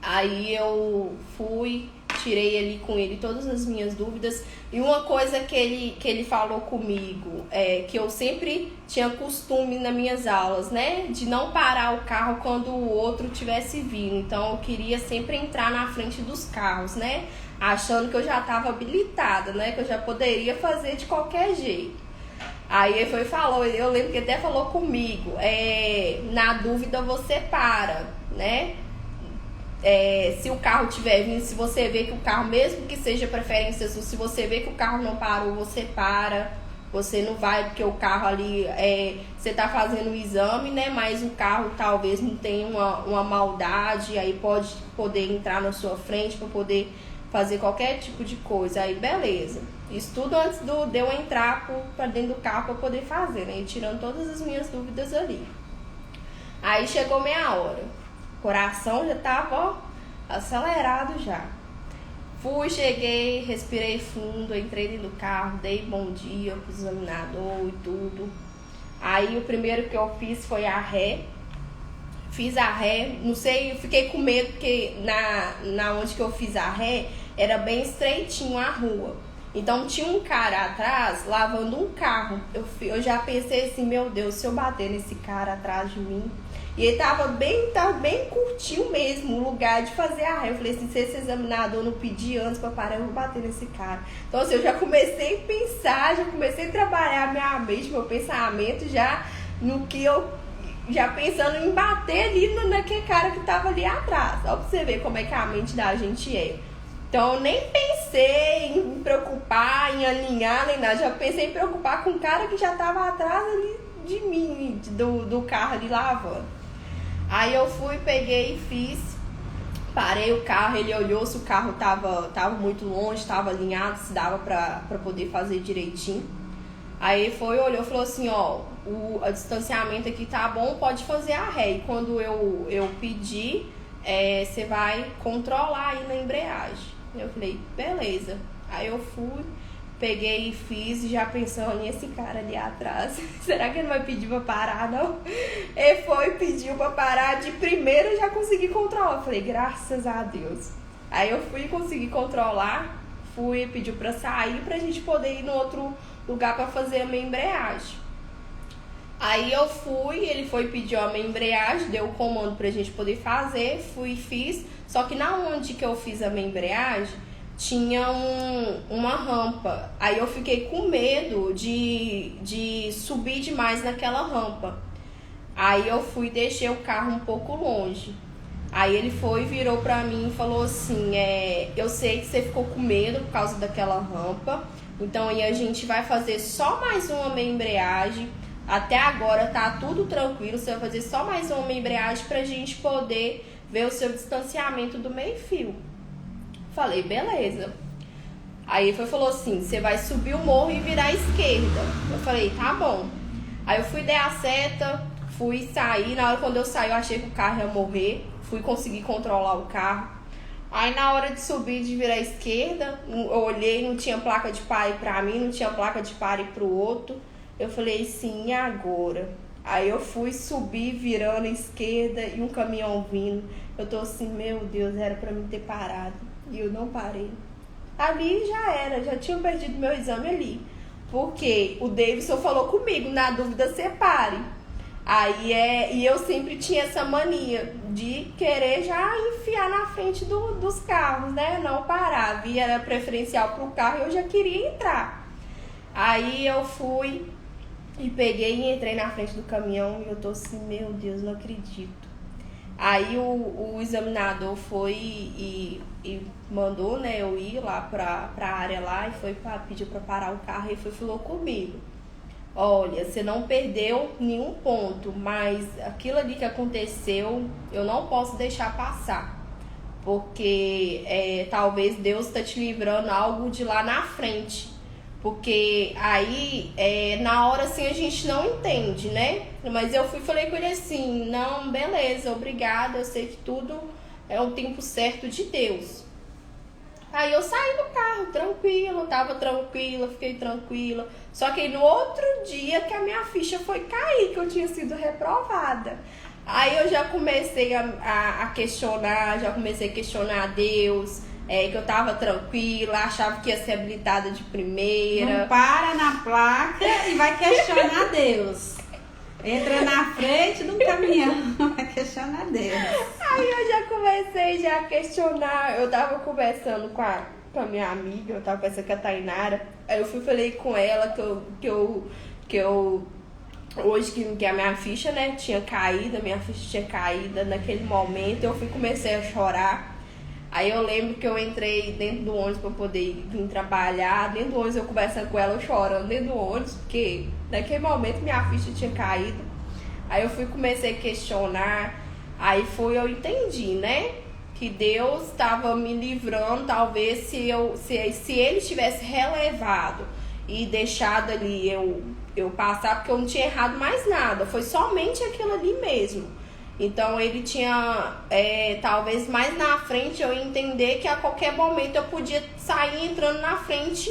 Aí eu fui, tirei ali com ele todas as minhas dúvidas. E uma coisa que ele falou comigo, que eu sempre tinha costume nas minhas aulas, né? De não parar o carro quando o outro estivesse vindo. Então eu queria sempre entrar na frente dos carros, né? Achando que eu já estava habilitada, né? Que eu já poderia fazer de qualquer jeito. Aí ele foi e falou, eu lembro que até falou comigo, na dúvida você para, né? Se o carro estiver vindo, se você vê que o carro, mesmo que seja preferência sua, se você vê que o carro não parou, você para. Você não vai, porque o carro ali, você tá fazendo o exame, né? Mas o carro talvez não tenha uma maldade, aí pode poder entrar na sua frente para poder fazer qualquer tipo de coisa. Aí beleza. Isso tudo antes de eu entrar para dentro do carro para poder fazer, né? E tirando todas as minhas dúvidas ali. Aí chegou meia hora. O coração já tava acelerado já. Fui, cheguei, respirei fundo, entrei dentro do carro, dei bom dia pro examinador e tudo. Aí o primeiro que eu fiz foi a ré. Fiz a ré, não sei, eu fiquei com medo porque na onde que eu fiz a ré era bem estreitinho a rua. Então tinha um cara atrás lavando um carro. Eu já pensei assim, meu Deus, se eu bater nesse cara atrás de mim. E ele tava bem curtinho mesmo, o lugar de fazer a ré. Eu falei assim, se esse examinador não pedir antes pra parar, eu vou bater nesse cara. Então assim, eu já comecei a pensar, já comecei a trabalhar minha mente, meu pensamento já no que eu... Já pensando em bater ali naquele cara que tava ali atrás. Só pra você ver como é que a mente da gente é. Então eu nem pensei em me preocupar, em alinhar, nem nada. Já pensei em me preocupar com o cara que já tava atrás ali de mim, do carro ali lavando. Aí eu fui, peguei e fiz. Parei o carro, ele olhou se o carro tava muito longe, tava alinhado, se dava pra poder fazer direitinho. Aí ele foi, olhou e falou assim, ó, o distanciamento aqui tá bom, pode fazer a ré. E quando eu pedir, você vai controlar aí na embreagem. Eu falei, beleza. Aí eu fui, peguei e fiz, já pensando nesse cara ali atrás. Será que ele vai pedir pra parar, não? Ele foi, pediu pra parar, de primeira eu já consegui controlar. Eu falei, graças a Deus. Aí eu fui e consegui controlar, pediu pra sair pra gente poder ir no outro lugar pra fazer a minha embreagem. Aí eu fui, ele foi pedir a minha embreagem, deu o comando pra gente poder fazer, fui e fiz. Só que na onde que eu fiz a minha embreagem, tinha uma rampa. Aí eu fiquei com medo de subir demais naquela rampa. Aí eu fui e deixei o carro um pouco longe. Aí ele foi, virou pra mim e falou assim, eu sei que você ficou com medo por causa daquela rampa, então aí a gente vai fazer só mais uma meia embreagem. Até agora tá tudo tranquilo, você vai fazer só mais uma meia embreagem pra gente poder ver o seu distanciamento do meio-fio. Falei, beleza. Aí ele falou assim, você vai subir o morro e virar à esquerda. Eu falei, tá bom. Aí eu fui dar a seta, fui sair. Na hora quando eu saí, eu achei que o carro ia morrer. Fui conseguir controlar o carro. Aí na hora de subir, de virar à esquerda, eu olhei, não tinha placa de pare pra mim, não tinha placa de pare pro outro. Eu falei, sim, e agora? Aí eu fui subir, virando à esquerda e um caminhão vindo. Eu tô assim, meu Deus, era pra mim ter parado. E eu não parei. Ali já era, já tinha perdido meu exame ali. Porque o Davidson falou comigo, na dúvida você pare. Aí e eu sempre tinha essa mania de querer já enfiar na frente dos carros, né? Não parar. Via era preferencial pro carro e eu já queria entrar. Aí eu fui e peguei e entrei na frente do caminhão e eu tô assim, meu Deus, não acredito. Aí o examinador foi e mandou, né, eu ir lá pra área lá e foi pediu pra parar o carro e falou comigo. Olha, você não perdeu nenhum ponto, mas aquilo ali que aconteceu, eu não posso deixar passar. Porque talvez Deus está te livrando algo de lá na frente. Porque aí, na hora assim, a gente não entende, né? Mas eu falei com ele assim, não, beleza, obrigada, eu sei que tudo é o tempo certo de Deus. Aí eu saí do carro, tranquila, tava tranquila, fiquei tranquila. Só que no outro dia que a minha ficha foi cair, que eu tinha sido reprovada. Aí eu já comecei a questionar, a Deus, que eu tava tranquila, achava que ia ser habilitada de primeira. Não para na placa e vai questionar Deus. Entra na frente do caminhão, vai questionar Deus. Aí eu já comecei a questionar. Eu tava conversando com a minha amiga, eu tava conversando com a Tainara. Aí eu falei com ela que eu hoje que a minha ficha, né, tinha caído, naquele momento. Eu comecei a chorar. Aí eu lembro que eu entrei dentro do ônibus pra poder vir trabalhar. Dentro do ônibus eu conversando com ela, eu chorando dentro do ônibus, porque naquele momento minha ficha tinha caído. Aí eu comecei a questionar. Aí eu entendi, né? Que Deus estava me livrando, talvez se ele tivesse relevado e deixado ali eu passar, porque eu não tinha errado mais nada. Foi somente aquilo ali mesmo. Então ele tinha, talvez mais na frente eu entender que a qualquer momento eu podia sair entrando na frente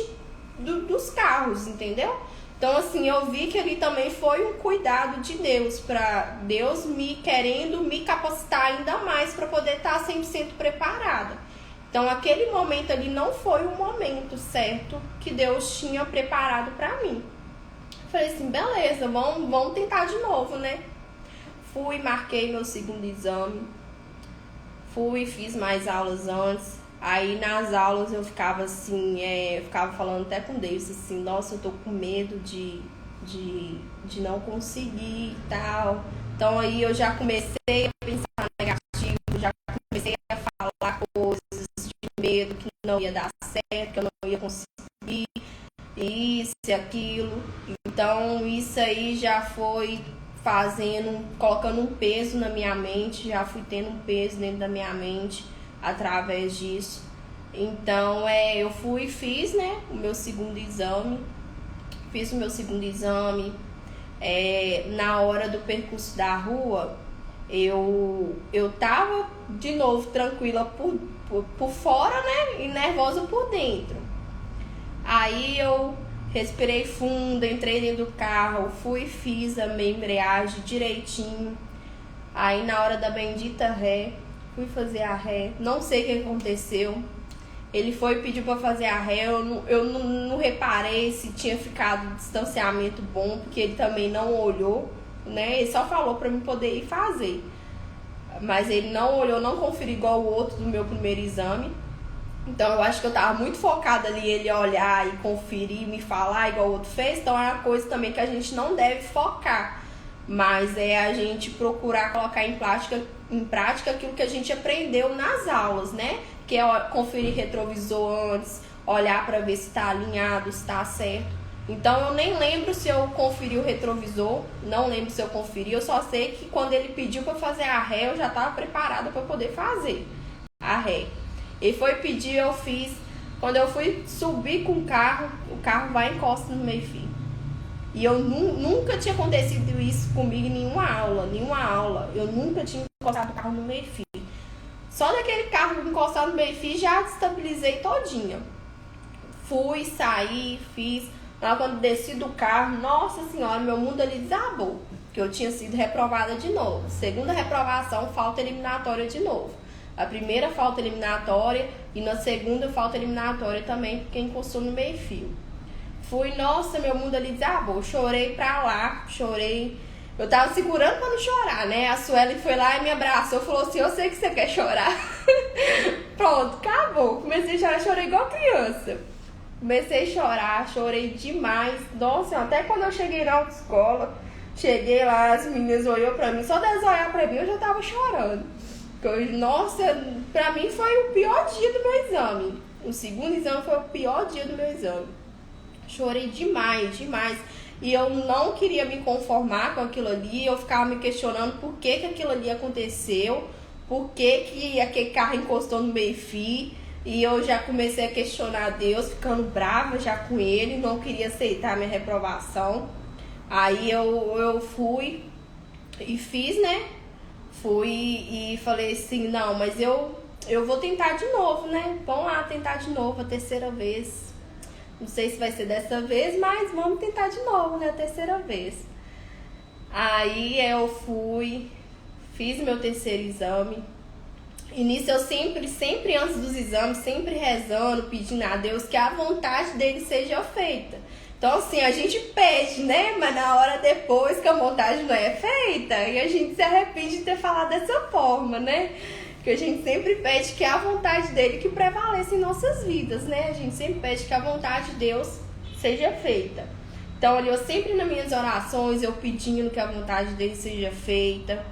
dos carros, entendeu? Então assim, eu vi que ali também foi um cuidado de Deus, para Deus querendo me capacitar ainda mais para poder estar 100% preparada. Então aquele momento ali não foi o momento certo que Deus tinha preparado para mim. Falei assim, beleza, vamos tentar de novo, né? Fui, marquei meu segundo exame. Fui, fiz mais aulas antes. Aí nas aulas eu ficava assim, eu ficava falando até com Deus, assim, nossa, eu tô com medo de não conseguir e tal. Então aí eu já comecei a pensar negativo, já comecei a falar coisas de medo que não ia dar certo, que eu não ia conseguir, isso e aquilo. Então isso aí já foi colocando um peso na minha mente, já fui tendo um peso dentro da minha mente através disso. Então eu fui e fiz, né, o meu segundo exame. Fiz o meu segundo exame. Na hora do percurso da rua, eu tava de novo tranquila por fora, né, e nervosa por dentro. Aí eu respirei fundo, entrei dentro do carro, fui e fiz a minha embreagem direitinho. Aí na hora da bendita ré, fui fazer a ré, não sei o que aconteceu. Ele foi e pediu pra fazer a ré, eu não reparei se tinha ficado distanciamento bom, porque ele também não olhou, né? Ele só falou pra mim poder ir fazer. Mas ele não olhou, não conferiu igual o outro do meu primeiro exame. Então eu acho que eu tava muito focada ali, ele olhar e conferir, me falar igual o outro fez. Então é uma coisa também que a gente não deve focar, mas é a gente procurar colocar em prática aquilo que a gente aprendeu nas aulas, né? Que é conferir retrovisor antes, olhar para ver se tá alinhado, se tá certo. Então eu nem lembro se eu conferi o retrovisor, não lembro se eu conferi, eu só sei que quando ele pediu para fazer a ré, eu já tava preparada para poder fazer a ré. Ele foi pedir, eu fiz. Quando eu fui subir com o carro vai e encosta no meio-fio. E eu nunca tinha acontecido isso comigo em nenhuma aula. Eu nunca tinha encostado o carro no meio-fio. Só daquele carro encostado no meio-fio já destabilizei todinha. Fui, saí, fiz. Lá quando desci do carro, nossa senhora, meu mundo ali desabou. Porque eu tinha sido reprovada de novo. Segunda reprovação, falta eliminatória de novo. A primeira falta eliminatória e na segunda falta eliminatória também, porque encostou no meio-fio. Fui, nossa, meu mundo ali desabou. Chorei pra lá, chorei. Eu tava segurando pra não chorar, né? A Sueli foi lá e me abraçou, falou assim, eu sei que você quer chorar. Pronto, acabou. Comecei a chorar, chorei igual criança. Comecei a chorar, chorei demais. Nossa, até quando eu cheguei na autoescola, cheguei lá, as meninas olhou pra mim, só delas olhar pra mim eu já tava chorando. Nossa, pra mim foi o pior dia do meu exame. O segundo exame foi o pior dia do meu exame. Chorei demais, demais. E eu não queria me conformar com aquilo ali. Eu ficava me questionando por que aquilo ali aconteceu. Por que aquele carro encostou no meio-fio. E eu já comecei a questionar Deus, ficando brava já com ele. Não queria aceitar a minha reprovação. Aí eu fui e fiz, né? Fui e falei assim, não, mas eu vou tentar de novo, né? Vamos lá tentar de novo, a terceira vez. Não sei se vai ser dessa vez, mas vamos tentar de novo, né? A terceira vez. Aí eu fui, fiz meu terceiro exame. E nisso eu sempre antes dos exames, sempre rezando, pedindo a Deus que a vontade dele seja feita. Então assim, a gente pede, né? Mas na hora depois que a vontade não é feita, e a gente se arrepende de ter falado dessa forma, né? Que a gente sempre pede que a vontade dele que prevaleça em nossas vidas, né? A gente sempre pede que a vontade de Deus seja feita. Então ali eu sempre nas minhas orações, eu pedindo que a vontade dele seja feita,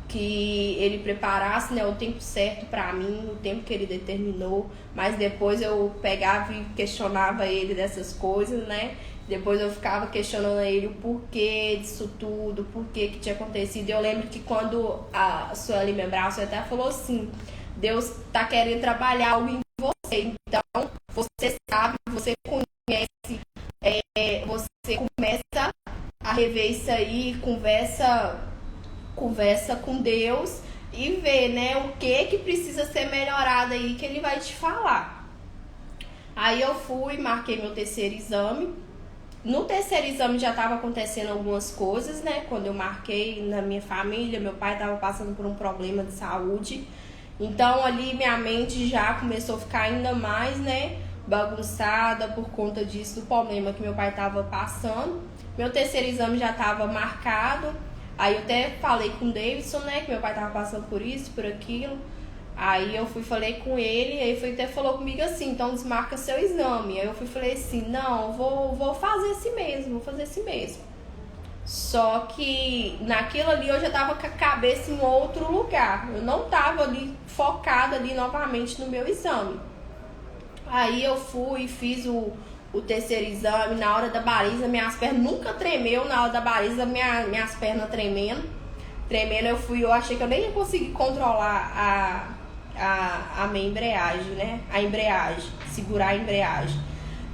que ele preparasse, né, o tempo certo para mim, o tempo que ele determinou, mas depois eu pegava e questionava ele dessas coisas, né? Depois eu ficava questionando a ele o porquê disso tudo, por que tinha acontecido. Eu lembro que quando a Sueli me abraçou, até falou assim, Deus tá querendo trabalhar algo em você, então você sabe, você conhece, você começa a rever isso aí, conversa com Deus e vê, né, o que precisa ser melhorado aí, que ele vai te falar. Aí eu fui, marquei meu terceiro exame. No terceiro exame já estava acontecendo algumas coisas, né? Quando eu marquei na minha família, meu pai estava passando por um problema de saúde. Então ali minha mente já começou a ficar ainda mais, né, bagunçada por conta disso, do problema que meu pai estava passando. Meu terceiro exame já estava marcado. Aí eu até falei com o Davidson, né, que meu pai tava passando por isso, por aquilo. Aí eu falei com ele, aí ele até falou comigo assim, então desmarca seu exame. Aí eu falei assim, não, vou fazer esse mesmo, vou fazer esse mesmo. Só que naquilo ali eu já tava com a cabeça em outro lugar. Eu não tava ali focada ali novamente no meu exame. Aí eu fui, fiz o terceiro exame, na hora da baliza, minhas pernas nunca tremeu, na hora da baliza, minhas pernas tremendo, eu achei que eu nem ia conseguir controlar a minha embreagem, né, segurar a embreagem.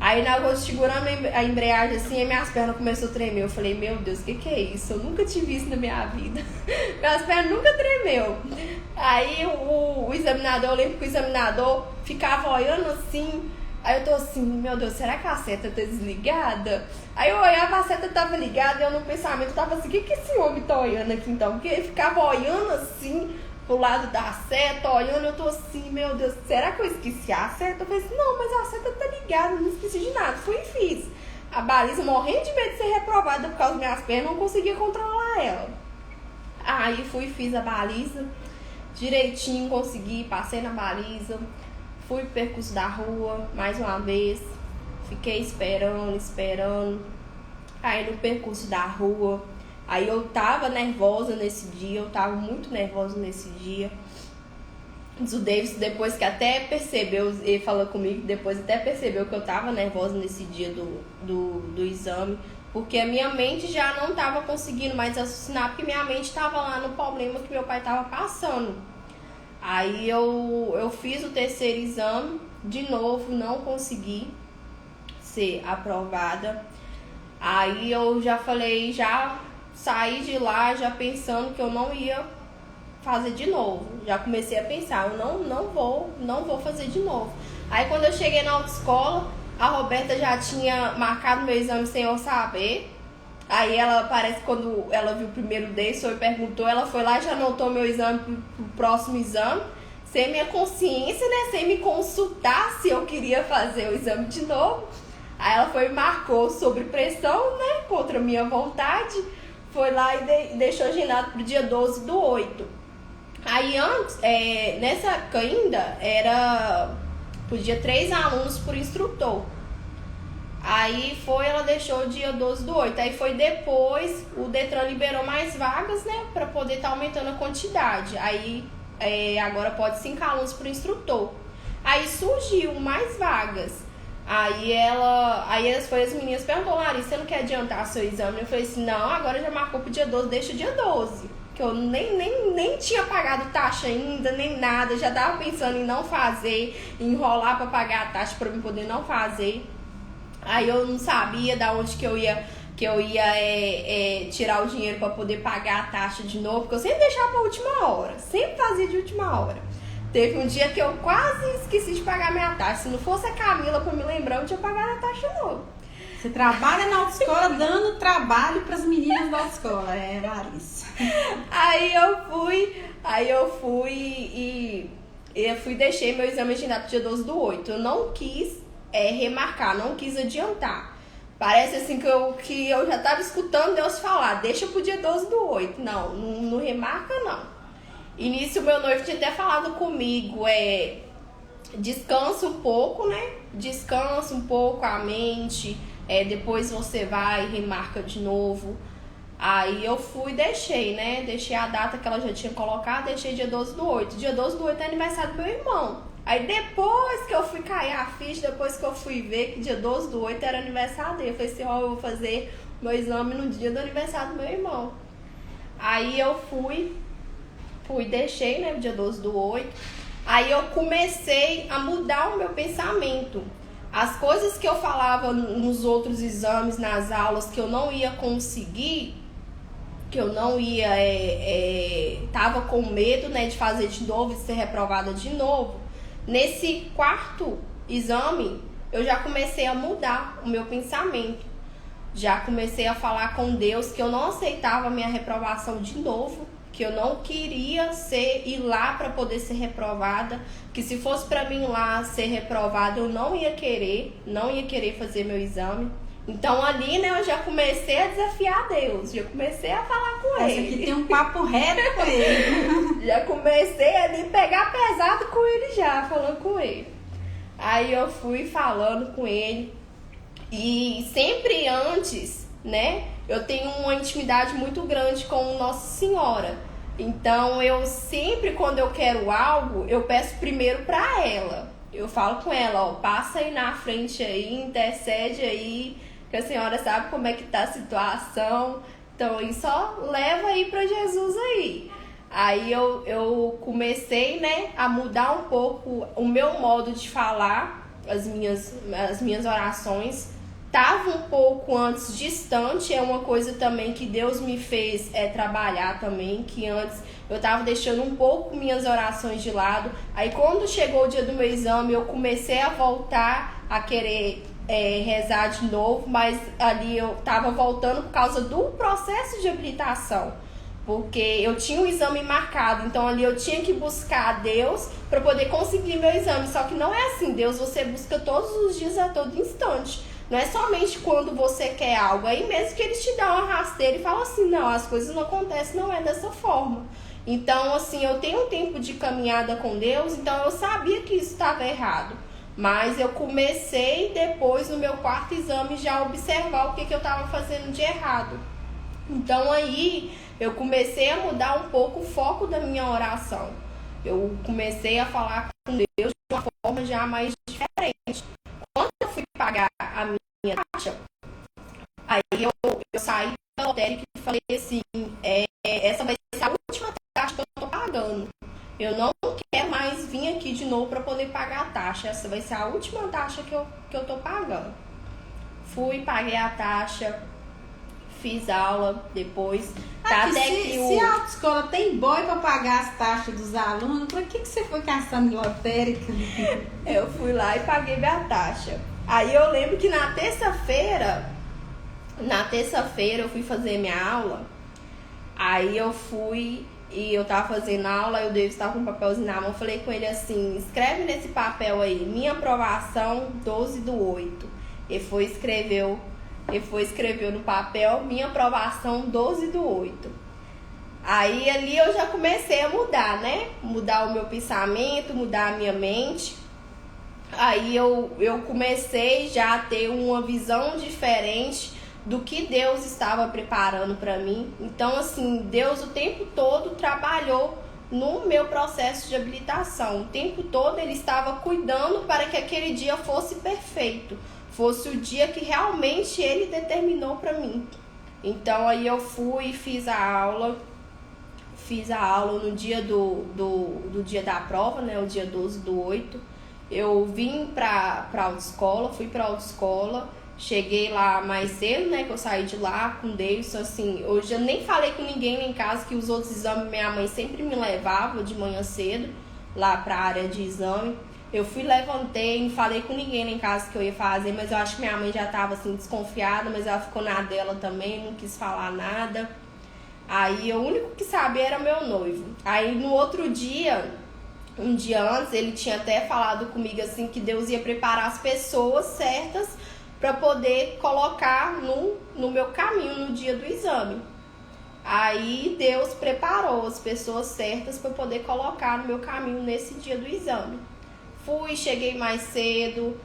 Aí na hora segurando a embreagem assim, minhas pernas começaram a tremer, eu falei, meu Deus, o que é isso? Eu nunca tive isso na minha vida, minhas pernas nunca tremeu. Aí o examinador, eu lembro que o examinador ficava olhando assim. Aí eu tô assim, meu Deus, será que a seta tá desligada? Aí eu olhava, a seta tava ligada e eu no pensamento tava assim, o que esse homem tá olhando aqui então? Porque ele ficava olhando assim pro lado da seta, olhando, eu tô assim, meu Deus, será que eu esqueci a seta? Eu falei assim, não, mas a seta tá ligada, não esqueci de nada, fui e fiz. A baliza, morrendo de medo de ser reprovada por causa das minhas pernas, não conseguia controlar ela. Aí fui e fiz a baliza, direitinho, consegui, passei na baliza. Fui pro percurso da rua, mais uma vez, fiquei esperando. Aí no percurso da rua, aí eu tava nervosa nesse dia, eu tava muito nervosa nesse dia. O Davis, depois que até percebeu, ele falou comigo, depois até percebeu que eu tava nervosa nesse dia do exame, porque a minha mente já não tava conseguindo mais raciocinar, porque minha mente tava lá no problema que meu pai tava passando. Aí eu fiz o terceiro exame, de novo não consegui ser aprovada. Aí eu já falei, já saí de lá já pensando que eu não ia fazer de novo. Já comecei a pensar, eu não vou fazer de novo. Aí quando eu cheguei na autoescola, a Roberta já tinha marcado meu exame sem eu saber. Aí ela, parece que quando ela viu o primeiro desse, e perguntou, ela foi lá e já anotou meu exame pro próximo exame, sem minha consciência, né, sem me consultar se eu queria fazer o exame de novo. Aí ela foi e marcou sob pressão, né, contra a minha vontade, foi lá e deixou agendado pro dia 12/8. Aí antes, nessa época ainda, podia 3 alunos por instrutor. Aí ela deixou o dia 12/8. Aí foi depois, o Detran liberou mais vagas, né? Pra poder estar aumentando a quantidade. Aí agora pode 5 alunos por instrutor. Aí surgiu mais vagas. Aí as meninas perguntou, Larissa, você não quer adiantar seu exame? Eu falei assim, não, agora já marcou pro dia 12, deixa o dia 12. Que eu nem tinha pagado taxa ainda, nem nada. Já tava pensando em não fazer, em enrolar pra pagar a taxa pra eu poder não fazer. Aí eu não sabia da onde que eu ia tirar o dinheiro para poder pagar a taxa de novo, porque eu sempre deixava para a última hora, sempre fazia de última hora. Teve um dia que eu quase esqueci de pagar minha taxa. Se não fosse a Camila para me lembrar, eu tinha pagado a taxa de novo. Você trabalha na autoescola dando trabalho para as meninas da autoescola, Larissa. Aí eu fui e deixei meu exame agendado pro dia 12/8. Eu não quis remarcar, não quis adiantar. Parece assim que eu já tava escutando Deus falar, deixa pro dia 12/8. Não remarca não. E nisso meu noivo tinha até falado comigo, descansa um pouco, né? Descansa um pouco a mente, depois você vai e remarca de novo. Aí eu fui e deixei, né? Deixei a data que ela já tinha colocado, deixei dia 12/8. Dia 12/8 é aniversário do meu irmão. Aí depois que eu fui cair a ficha, depois que eu fui ver que dia 12/8 era aniversário dele, eu falei assim, eu vou fazer meu exame no dia do aniversário do meu irmão. Aí eu fui e deixei, né, dia 12/8. Aí eu comecei a mudar o meu pensamento. As coisas que eu falava nos outros exames, nas aulas, que eu não ia conseguir, que eu não ia, tava com medo, né, de fazer de novo, de ser reprovada de novo. Nesse quarto exame, eu já comecei a mudar o meu pensamento. Já comecei a falar com Deus que eu não aceitava a minha reprovação de novo, que eu não queria ir lá para poder ser reprovada, que se fosse para mim lá ser reprovada, eu não ia querer fazer meu exame. Então ali, né, eu já comecei a desafiar Deus, já comecei a falar com Essa ele. aqui tem um papo reto com ele. Já comecei ali a pegar pesado com ele já, falando com ele. Aí eu fui falando com ele. E sempre antes, né, eu tenho uma intimidade muito grande com Nossa Senhora. Então eu sempre, quando eu quero algo, eu peço primeiro pra ela. Eu falo com ela, ó, passa aí na frente aí, intercede aí, que a senhora sabe como é que tá a situação. Então, e só leva aí pra Jesus aí. Aí eu comecei, né, a mudar um pouco o meu modo de falar, as minhas orações. Tava um pouco antes distante, é uma coisa também que Deus me fez trabalhar também, que antes eu tava deixando um pouco minhas orações de lado. Aí quando chegou o dia do meu exame, eu comecei a voltar a querer rezar de novo, mas ali eu tava voltando por causa do processo de habilitação, porque eu tinha um exame marcado, então ali eu tinha que buscar a Deus para poder conseguir meu exame. Só que não é assim, Deus você busca todos os dias, a todo instante. Não é somente quando você quer algo, aí mesmo que eles te dão uma rasteira e falam assim, não, as coisas não acontecem, não é dessa forma. Então, assim, eu tenho um tempo de caminhada com Deus, então eu sabia que isso estava errado. Mas eu comecei depois, no meu quarto exame, já a observar o que eu estava fazendo de errado. Então, aí, eu comecei a mudar um pouco o foco da minha oração. Eu comecei a falar com Deus de uma forma já mais diferente. Quando eu fui pagar a minha taxa, aí eu saí da lotérica e falei assim, essa vai ser a última taxa que eu tô pagando. Eu não quero mais vir aqui de novo para poder pagar a taxa. Essa vai ser a última taxa que eu tô pagando. Fui, paguei a taxa, fiz aula depois. Tá, Aqui, até se a autoescola tem boy para pagar as taxas dos alunos, por que você foi caçando lotérica? Eu fui lá e paguei minha taxa. Aí eu lembro que na terça-feira eu fui fazer minha aula. Aí eu fui e eu tava fazendo aula, e o David estava com um papelzinho na mão. Eu falei com ele assim, escreve nesse papel aí, minha aprovação 12/8. Ele foi escreveu no papel, minha aprovação 12/8. Aí ali eu já comecei a mudar, né? Mudar o meu pensamento, mudar a minha mente. Aí eu comecei já a ter uma visão diferente do que Deus estava preparando para mim. Então, assim, Deus o tempo todo trabalhou no meu processo de habilitação. O tempo todo Ele estava cuidando para que aquele dia fosse perfeito. Fosse o dia que realmente Ele determinou para mim. Então, aí eu fui e fiz a aula no dia do dia da prova, né? O dia 12/8. Eu vim pra autoescola, fui pra autoescola. Cheguei lá mais cedo, né, que eu saí de lá com o Davidson, assim, hoje eu nem falei com ninguém lá em casa, que os outros exames minha mãe sempre me levava de manhã cedo, lá pra área de exame. Eu fui, levantei, não falei com ninguém lá em casa que eu ia fazer, mas eu acho que minha mãe já tava, assim, desconfiada, mas ela ficou na dela também, não quis falar nada. Aí, o único que sabia era meu noivo. Aí, no outro dia, um dia antes, ele tinha até falado comigo, assim, que Deus ia preparar as pessoas certas para poder colocar no meu caminho no dia do exame. Aí Deus preparou as pessoas certas para poder colocar no meu caminho nesse dia do exame. Fui, cheguei mais cedo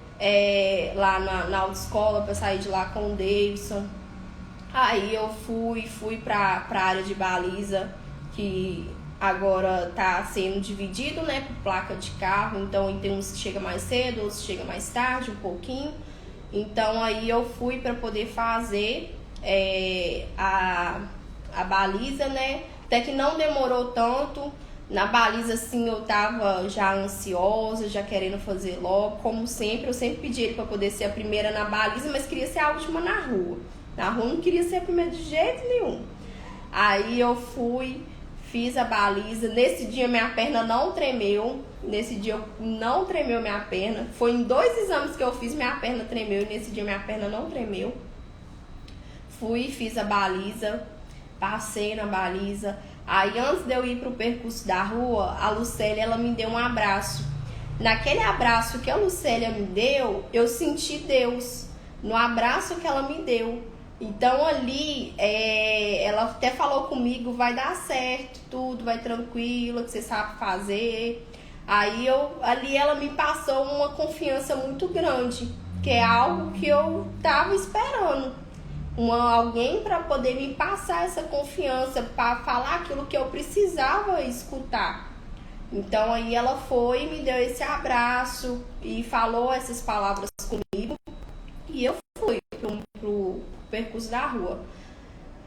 lá na autoescola para sair de lá com o Davidson. Aí eu fui para a área de baliza, que agora tá sendo dividido, né, por placa de carro. Então tem uns que chegam mais cedo, outros que chegam mais tarde, um pouquinho. Então aí eu fui para poder fazer a baliza, né? Até que não demorou tanto. Na baliza, assim, eu tava já ansiosa, já querendo fazer logo. Como sempre, eu sempre pedi ele para poder ser a primeira na baliza, mas queria ser a última na rua. Na rua não queria ser a primeira de jeito nenhum. Aí eu fui, fiz a baliza. Nesse dia minha perna não tremeu. Nesse dia não tremeu minha perna. Foi em 2 exames que eu fiz, minha perna tremeu. E nesse dia minha perna não tremeu. Fui, fiz a baliza. Passei na baliza. Aí antes de eu ir pro percurso da rua, a Lucélia, ela me deu um abraço. Naquele abraço que a Lucélia me deu, eu senti Deus. no abraço que ela me deu. Então ali, ela até falou comigo, vai dar certo, tudo, vai tranquilo, que você sabe fazer. Aí ali ela me passou uma confiança muito grande, que é algo que eu tava esperando. Alguém para poder me passar essa confiança, para falar aquilo que eu precisava escutar. Então aí ela foi e me deu esse abraço e falou essas palavras comigo. E eu fui pro percurso da rua.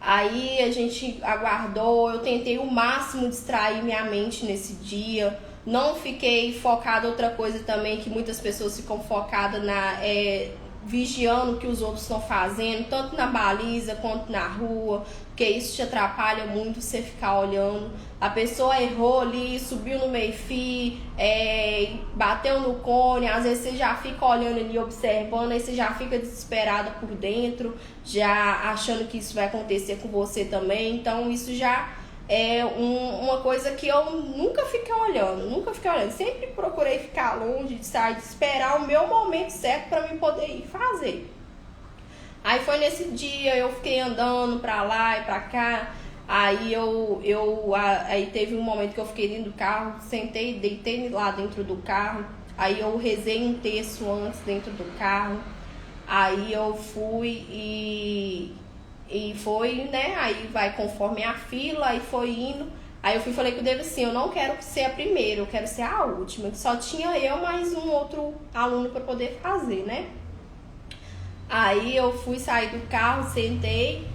Aí a gente aguardou, eu tentei o máximo distrair minha mente nesse dia. Não fiquei focada em outra coisa também, que muitas pessoas ficam focadas vigiando o que os outros estão fazendo, tanto na baliza quanto na rua, porque isso te atrapalha muito, você ficar olhando. A pessoa errou ali, subiu no meio-fio, bateu no cone, às vezes você já fica olhando ali, observando, aí você já fica desesperada por dentro, já achando que isso vai acontecer com você também. Então isso já é uma coisa que eu nunca fiquei olhando, sempre procurei ficar longe, de sair, de esperar o meu momento certo para mim poder ir fazer. Aí foi nesse dia, eu fiquei andando pra lá e pra cá. Aí aí teve um momento que eu fiquei dentro do carro, sentei, deitei lá dentro do carro. Aí eu rezei um terço antes dentro do carro. Aí eu fui e foi, né? Aí vai conforme a fila, aí foi indo. Aí eu falei com o Deus assim, eu não quero ser a primeira, eu quero ser a última. Só tinha eu mais um outro aluno para poder fazer, né? Aí eu fui sair do carro, sentei.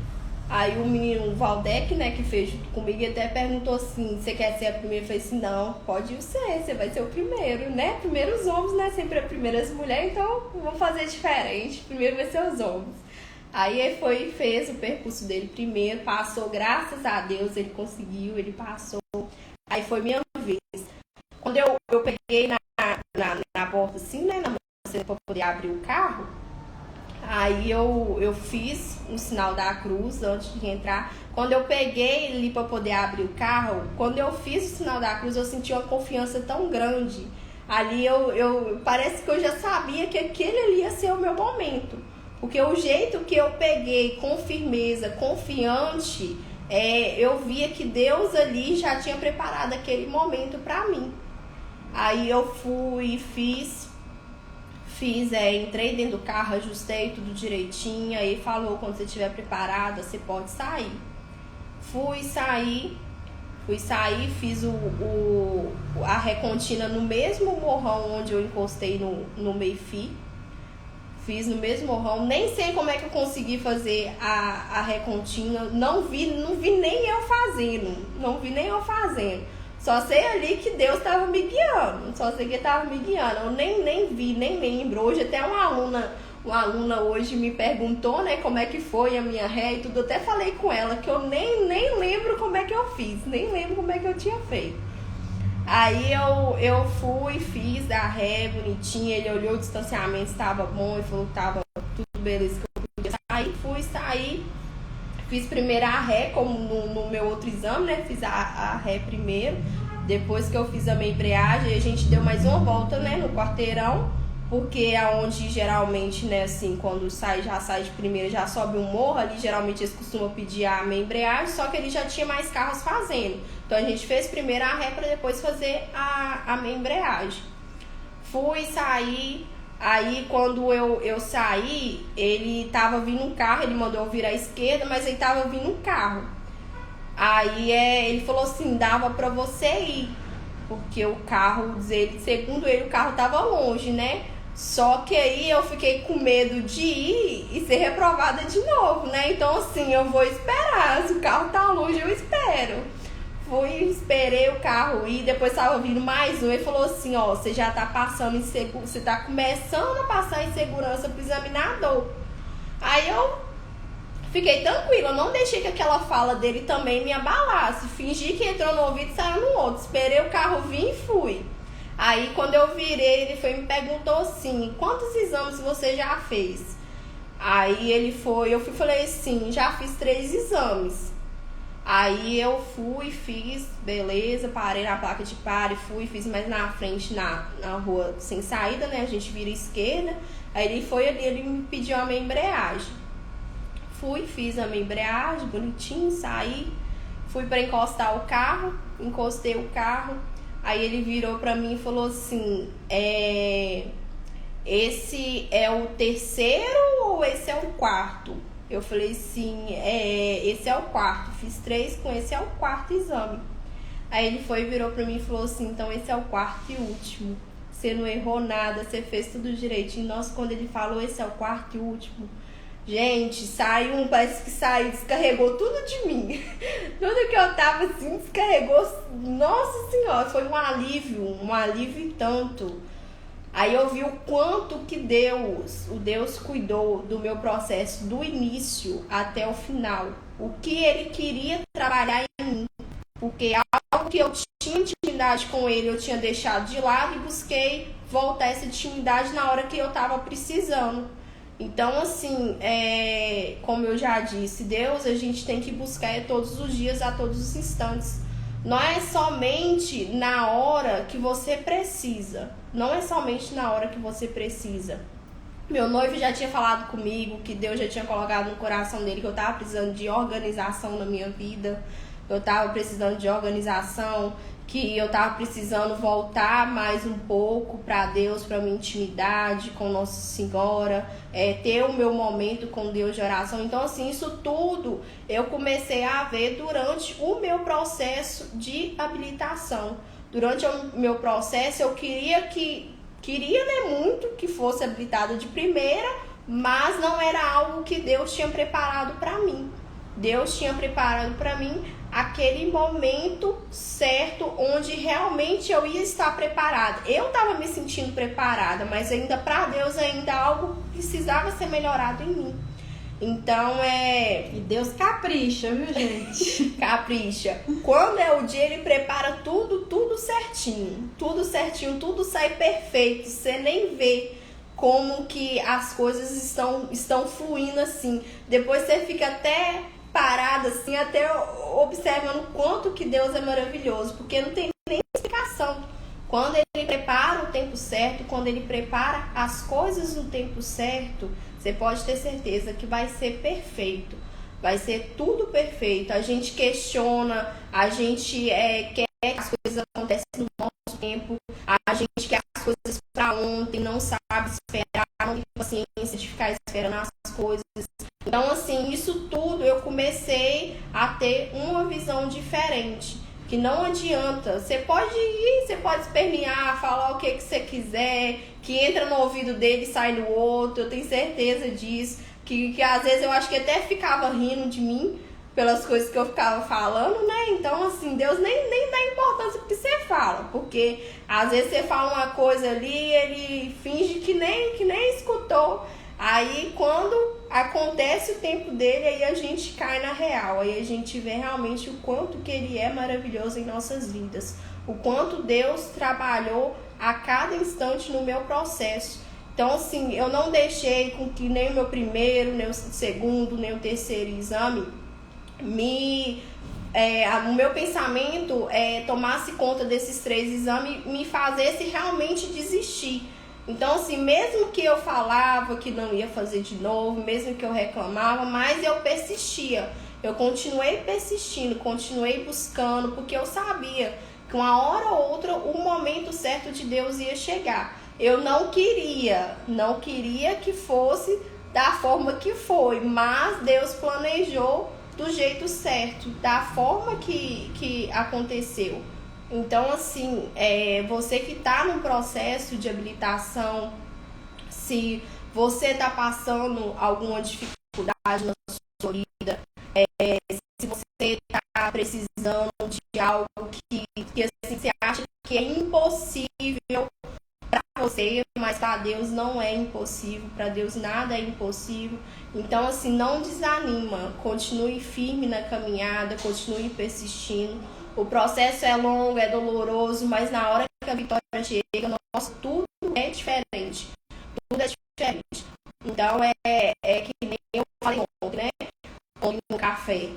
Aí o menino, o Valdec, né, que fez junto comigo, até perguntou assim, você quer ser a primeira? Eu falei assim, não, pode ser, você vai ser o primeiro, né? Primeiro os homens, né? Sempre a primeira as mulheres, então vou fazer diferente. Primeiro vai ser os homens. Aí ele foi e fez o percurso dele primeiro, passou, graças a Deus, ele conseguiu, ele passou. Aí foi minha vez. Quando eu peguei na porta assim, né, na maçaneta para poder abrir o carro, aí eu fiz um sinal da cruz antes de entrar. Quando eu peguei ali para poder abrir o carro, quando eu fiz o sinal da cruz, eu senti uma confiança tão grande. Ali parece que eu já sabia que aquele ali ia ser o meu momento. Porque o jeito que eu peguei com firmeza, confiante, eu via que Deus ali já tinha preparado aquele momento para mim. Aí eu fui, entrei dentro do carro, ajustei tudo direitinho, aí falou, quando você estiver preparada, você pode sair. Fui sair, fiz a recontina no mesmo morrão onde eu encostei no meio-fio. Fiz no mesmo morrão, nem sei como é que eu consegui fazer a recontina, não vi nem eu fazendo, só sei ali que Deus estava me guiando, eu nem vi, nem lembro. Hoje até uma aluna hoje me perguntou, né, como é que foi a minha ré e tudo, eu até falei com ela que eu nem lembro como é que eu fiz, nem lembro como é que eu tinha feito. Aí eu fui, fiz a ré bonitinha, ele olhou o distanciamento, estava bom, ele falou que estava tudo beleza, que eu podia sair, fiz primeiro a ré, como no meu outro exame, né, fiz a ré primeiro, depois que eu fiz a minha embreagem, a gente deu mais uma volta, né, no quarteirão, porque é onde geralmente, né, assim, quando já sai de primeira, já sobe um morro, ali geralmente eles costumam pedir a meia embreagem, só que ele já tinha mais carros fazendo. Então a gente fez primeiro a ré para depois fazer a meia embreagem. Fui sair, aí quando eu saí, ele tava vindo um carro, ele mandou eu virar à esquerda, mas ele tava vindo um carro. Aí ele falou assim, dava para você ir, porque o carro dele, segundo ele, o carro tava longe, né? Só que aí eu fiquei com medo de ir e ser reprovada de novo, né? Então assim, eu vou esperar, se o carro tá longe eu espero. Esperei o carro ir, depois tava vindo mais um, ele falou assim, ó, você já tá passando você tá começando a passar em segurança pro examinador. Aí eu fiquei tranquila, eu não deixei que aquela fala dele também me abalasse, fingi que entrou no ouvido e saiu no outro, esperei o carro vir e fui. Aí quando eu virei, ele foi e me perguntou assim, quantos exames você já fez? Aí eu falei assim, já fiz 3 exames. Aí eu fiz, beleza, parei na placa de pare, fiz mais na frente, na rua sem saída, né? A gente vira à esquerda. Aí ele foi ali, ele me pediu uma embreagem. Fui, fiz a minha embreagem, bonitinho, saí. Fui para encostar o carro, encostei o carro. Aí ele virou para mim e falou assim, esse é o terceiro ou esse é o quarto? Eu falei sim, esse é o quarto. Fiz 3 com esse é o quarto exame. Aí ele foi e virou pra mim e falou assim, então esse é o quarto e último. Você não errou nada, você fez tudo direitinho. Nossa, quando ele falou esse é o quarto e último, gente, parece que saiu, descarregou tudo de mim. Tudo que eu tava assim, descarregou. Nossa Senhora, foi um alívio e tanto. Aí eu vi o quanto que Deus cuidou do meu processo, do início até o final. O que ele queria trabalhar em mim. Porque algo que eu tinha intimidade com ele, eu tinha deixado de lado e busquei voltar essa intimidade na hora que eu estava precisando. Então, assim, como eu já disse, Deus a gente tem que buscar todos os dias, a todos os instantes. Não é somente na hora que você precisa. Não é somente na hora que você precisa. Meu noivo já tinha falado comigo que Deus já tinha colocado no coração dele que eu estava precisando de organização na minha vida. Eu estava precisando de organização, que eu estava precisando voltar mais um pouco para Deus, para minha intimidade com Nossa Senhora, ter o meu momento com Deus de oração. Então, assim, isso tudo eu comecei a ver durante o meu processo de habilitação. Durante o meu processo, eu queria muito que fosse habilitada de primeira, mas não era algo que Deus tinha preparado para mim. Deus tinha preparado para mim aquele momento certo onde realmente eu ia estar preparada. Eu estava me sentindo preparada, mas ainda para Deus ainda algo precisava ser melhorado em mim. Então E Deus capricha, viu, gente? Capricha. Quando é o dia, ele prepara tudo certinho. Tudo certinho, tudo sai perfeito. Você nem vê como que as coisas estão fluindo assim. Depois você fica até parada assim, até observando quanto que Deus é maravilhoso, porque não tem nem explicação. Quando ele prepara o tempo certo, quando ele prepara as coisas no tempo certo, você pode ter certeza que vai ser perfeito. Vai ser tudo perfeito. A gente questiona, a gente quer que as coisas aconteçam no nosso tempo, a gente quer as coisas para ontem, não sabe esperar, não tem paciência de ficar esperando as coisas. Então, assim, isso tudo eu comecei a ter uma visão diferente. Que não adianta, você pode ir, você pode espernear, falar o que você quiser, que entra no ouvido dele e sai no outro, eu tenho certeza disso. Que às vezes eu acho que até ficava rindo de mim pelas coisas que eu ficava falando, né? Então, assim, Deus nem dá importância pro que você fala, porque às vezes você fala uma coisa ali, ele finge que nem escutou. Aí, quando acontece o tempo dele, aí a gente cai na real. Aí a gente vê realmente o quanto que ele é maravilhoso em nossas vidas. O quanto Deus trabalhou a cada instante no meu processo. Então, assim, eu não deixei com que nem o meu primeiro, nem o segundo, nem o terceiro exame o meu pensamento tomasse conta desses 3 exames, me fazesse realmente desistir. Então, assim, mesmo que eu falava que não ia fazer de novo, mesmo que eu reclamava, mas eu persistia. Eu continuei persistindo, continuei buscando, porque eu sabia que uma hora ou outra o momento certo de Deus ia chegar. Eu não queria que fosse da forma que foi, mas Deus planejou do jeito certo, da forma que aconteceu. Então, assim, você que está no processo de habilitação, se você está passando alguma dificuldade na sua vida, se você está precisando de algo que assim, você acha que é impossível para você, mas para Deus não é impossível, para Deus nada é impossível. Então, assim, não desanima, continue firme na caminhada, continue persistindo. O processo é longo, é doloroso, mas na hora que a vitória chega, nossa, tudo é diferente. Tudo é diferente. Então, que nem eu falei ontem, né? Ontem no café.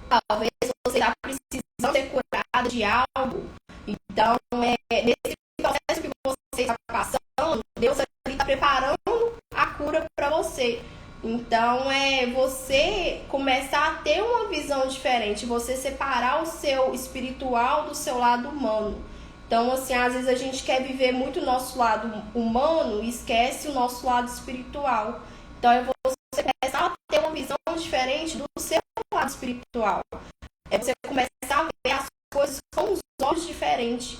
Talvez você está precisando ser curado de algo. Então, nesse processo que você está passando, Deus visão diferente, você separar o seu espiritual do seu lado humano. Então, assim, às vezes a gente quer viver muito o nosso lado humano e esquece o nosso lado espiritual. Então, é você começar a ter uma visão diferente do seu lado espiritual. É você começar a ver as coisas com os olhos diferentes.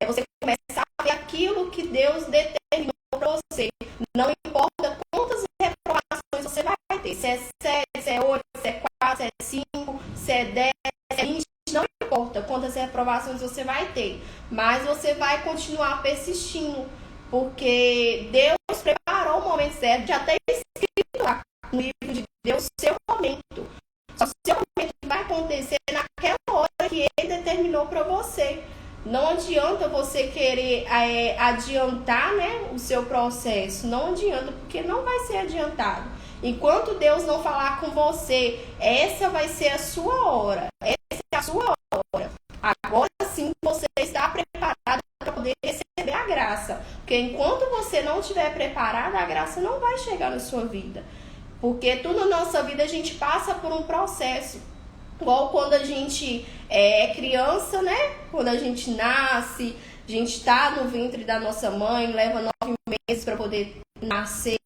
É você começar a ver aquilo que Deus determinou para você. Não importa quantas reprovações você vai ter. Se é 7, se é 8, se é 4, se é 5, se é 10, se é 20. Não importa quantas reprovações você vai ter. Mas você vai continuar persistindo. Porque Deus preparou o momento certo. Já está escrito lá no livro de Deus o seu momento. Só que o seu momento vai acontecer naquela hora que Ele determinou para você. Não adianta você querer adiantar, né, o seu processo. Não adianta, porque não vai ser adiantado. Enquanto Deus não falar com você, essa vai ser a sua hora. Essa é a sua hora. Agora sim você está preparado para poder receber a graça. Porque enquanto você não estiver preparado, a graça não vai chegar na sua vida. Porque tudo na nossa vida a gente passa por um processo. Igual quando a gente é criança, né? Quando a gente nasce, a gente está no ventre da nossa mãe, leva 9 meses para poder nascer.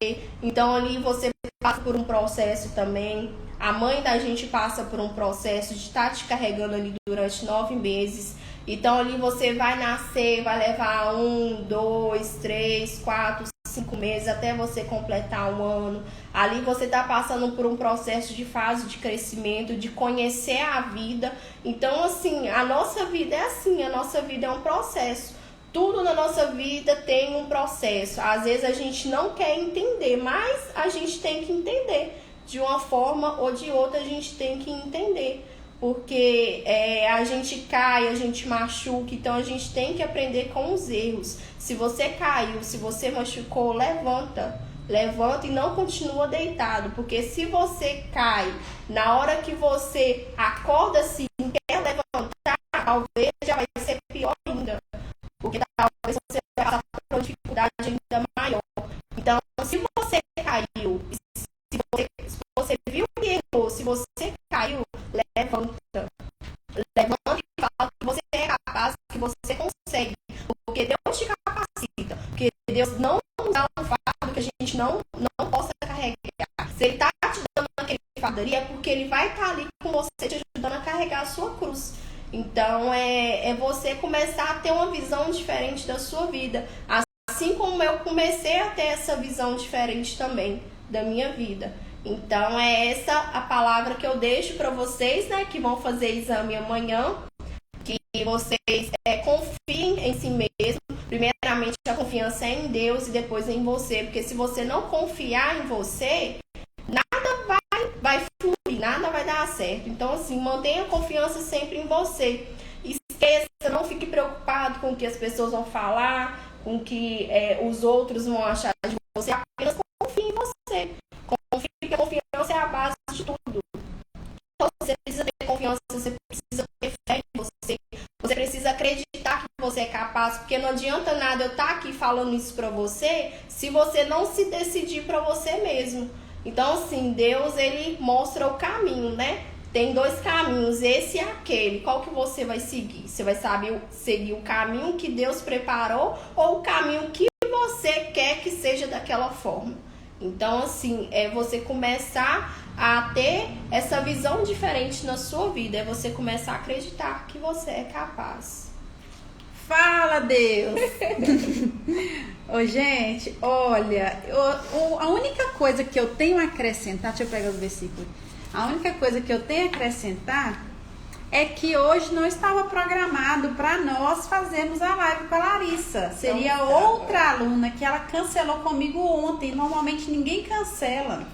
Então ali você passa por um processo também. A mãe da gente passa por um processo de estar te carregando ali durante 9 meses. Então ali você vai nascer, vai levar 1, 2, 3, 4, 5 meses até você completar um ano. Ali você está passando por um processo de fase de crescimento, de conhecer a vida. Então assim, a nossa vida é assim, a nossa vida é um processo. Tudo na nossa vida tem um processo. Às vezes a gente não quer entender, mas a gente tem que entender. De uma forma ou de outra a gente tem que entender. Porque a gente cai, a gente machuca, então a gente tem que aprender com os erros. Se você caiu, se você machucou, levanta. Levanta e não continua deitado. Porque se você cai, na hora que você acorda assim, quer levantar, talvez já vai ser pior ainda. Porque talvez você vai passar por uma dificuldade ainda maior. Então, se você caiu, se você viu que errou, se você caiu, levanta. Levanta e fala que você é capaz, que você consegue. Porque Deus te capacita. Porque Deus não nos dá um fardo que a gente não possa carregar. Se Ele está te dando aquele fardo ali, é porque Ele vai estar ali com você, te ajudando a carregar a sua cruz. Então, é você começar a ter uma visão diferente da sua vida. Assim como eu comecei a ter essa visão diferente também da minha vida. Então, é essa a palavra que eu deixo para vocês, né, que vão fazer exame amanhã. Que vocês confiem em si mesmo. Primeiramente, a confiança é em Deus e depois em você. Porque se você não confiar em você, nada vai fluir, nada vai dar certo. Então, assim, mantenha a confiança sempre em você. Esqueça, não fique preocupado com o que as pessoas vão falar, com o que os outros vão achar de você. Apenas confie em você. Confie que a confiança é a base de tudo. Então, você precisa ter confiança, você precisa ter fé em você. Você precisa acreditar que você é capaz, porque não adianta nada eu estar aqui falando isso pra você se você não se decidir pra você mesmo. Então, assim, Deus, Ele mostra o caminho, né? Tem 2 caminhos, esse e aquele. Qual que você vai seguir? Você vai saber seguir o caminho que Deus preparou ou o caminho que você quer que seja daquela forma? Então, assim, é você começar a ter essa visão diferente na sua vida. É você começar a acreditar que você é capaz. Fala, Deus! Ô, gente, olha, a única coisa que eu tenho a acrescentar, deixa eu pegar os versículos. A única coisa que eu tenho a acrescentar é que hoje não estava programado para nós fazermos a live com a Larissa. Seria outra aluna que ela cancelou comigo ontem. Normalmente ninguém cancela.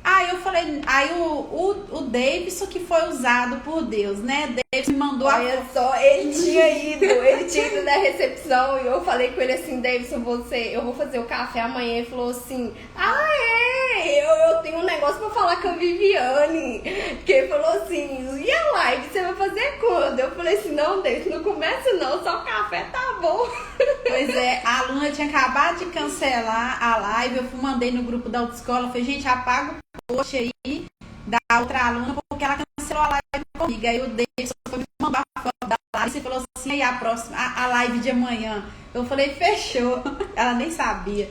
Aí eu falei, aí o Davidson que foi usado por Deus, né? Davidson me mandou Olha só, ele tinha ido na recepção e eu falei com ele assim, Davidson, eu vou fazer o café amanhã. Ele falou assim, eu tenho um negócio pra falar com a Viviane. Que ele falou assim, e a live você vai fazer quando? Eu falei assim, não, Davidson, não começa não, só o café tá bom. Pois é, a aluna tinha acabado de cancelar a live, eu mandei no grupo da autoescola, falei, gente, apaga o post aí da outra aluna, porque ela cancelou a live comigo. Aí o Davidson foi me mandar a foto da Larissa e falou assim, aí a próxima, a live de amanhã. Eu falei, fechou. Ela nem sabia.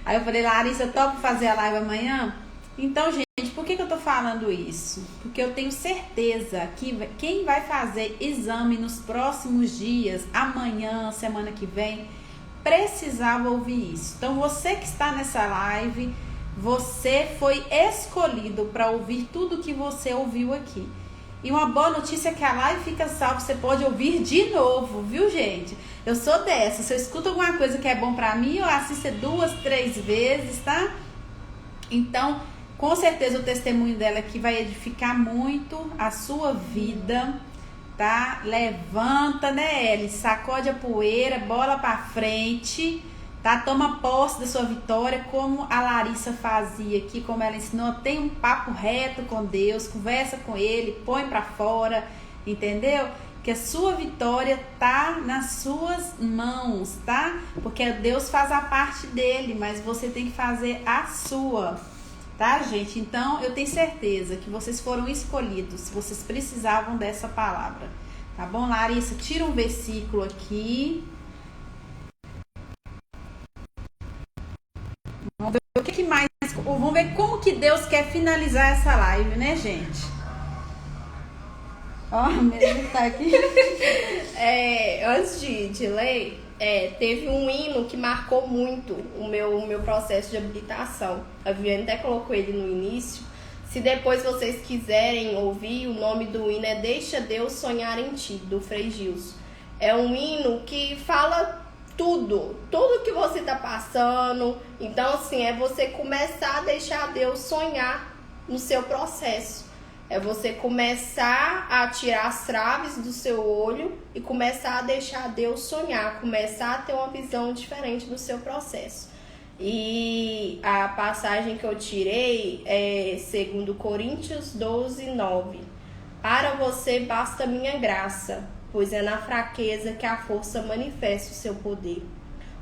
Aí eu falei, Larissa, topa fazer a live amanhã? Então, gente, por que eu tô falando isso? Porque eu tenho certeza que quem vai fazer exame nos próximos dias, amanhã, semana que vem, precisava ouvir isso. Então, você que está nessa live, você foi escolhido para ouvir tudo que você ouviu aqui. E uma boa notícia é que a live fica salva, você pode ouvir de novo, viu, gente? Eu sou dessa, se eu escuto alguma coisa que é bom pra mim, eu assisto 2, 3 vezes, tá? Então, com certeza o testemunho dela aqui vai edificar muito a sua vida, tá? Levanta, né, Eli? Sacode a poeira, bola pra frente, tá? Toma posse da sua vitória, como a Larissa fazia aqui, como ela ensinou. Tem um papo reto com Deus, conversa com Ele, põe pra fora, entendeu? Que a sua vitória tá nas suas mãos, tá? Porque Deus faz a parte dele, mas você tem que fazer a sua, tá, gente? Então, eu tenho certeza que vocês foram escolhidos, vocês precisavam dessa palavra, tá bom? Larissa, tira um versículo aqui. Vamos ver o que mais, vamos ver como que Deus quer finalizar essa live, né, gente? Ó, mesmo tá aqui. Antes de ler, teve um hino que marcou muito o meu processo de habilitação. A Viviane até colocou ele no início. Se depois vocês quiserem ouvir, o nome do hino é Deixa Deus Sonhar em Ti, do Frei Gilson. É um hino que fala tudo que você tá passando. Então, assim, é você começar a deixar Deus sonhar no seu processo. É você começar a tirar as traves do seu olho e começar a deixar Deus sonhar, começar a ter uma visão diferente do seu processo. E a passagem que eu tirei é 2 Coríntios 12, 9. Para você basta minha graça, pois é na fraqueza que a força manifesta o seu poder.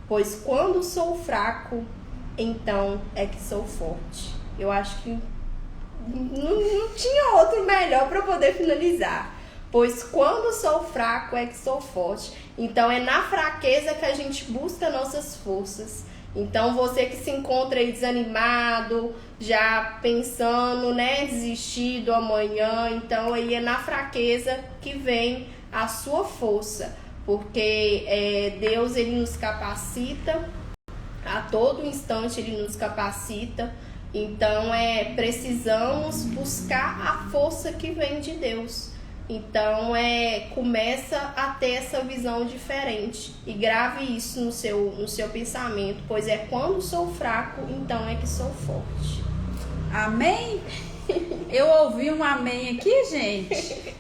Pois quando sou fraco, então é que sou forte. Eu acho que não tinha outro melhor para poder finalizar. Pois quando sou fraco é que sou forte. Então é na fraqueza que a gente busca nossas forças. Então você que se encontra aí desanimado, já pensando, né, desistir do amanhã, então aí é na fraqueza que vem a sua força. Porque Deus, ele nos capacita, a todo instante ele nos capacita. Então, precisamos buscar a força que vem de Deus. Então, começa a ter essa visão diferente. E grave isso no seu pensamento. Pois é quando sou fraco, então é que sou forte. Amém? Eu ouvi um amém aqui, gente.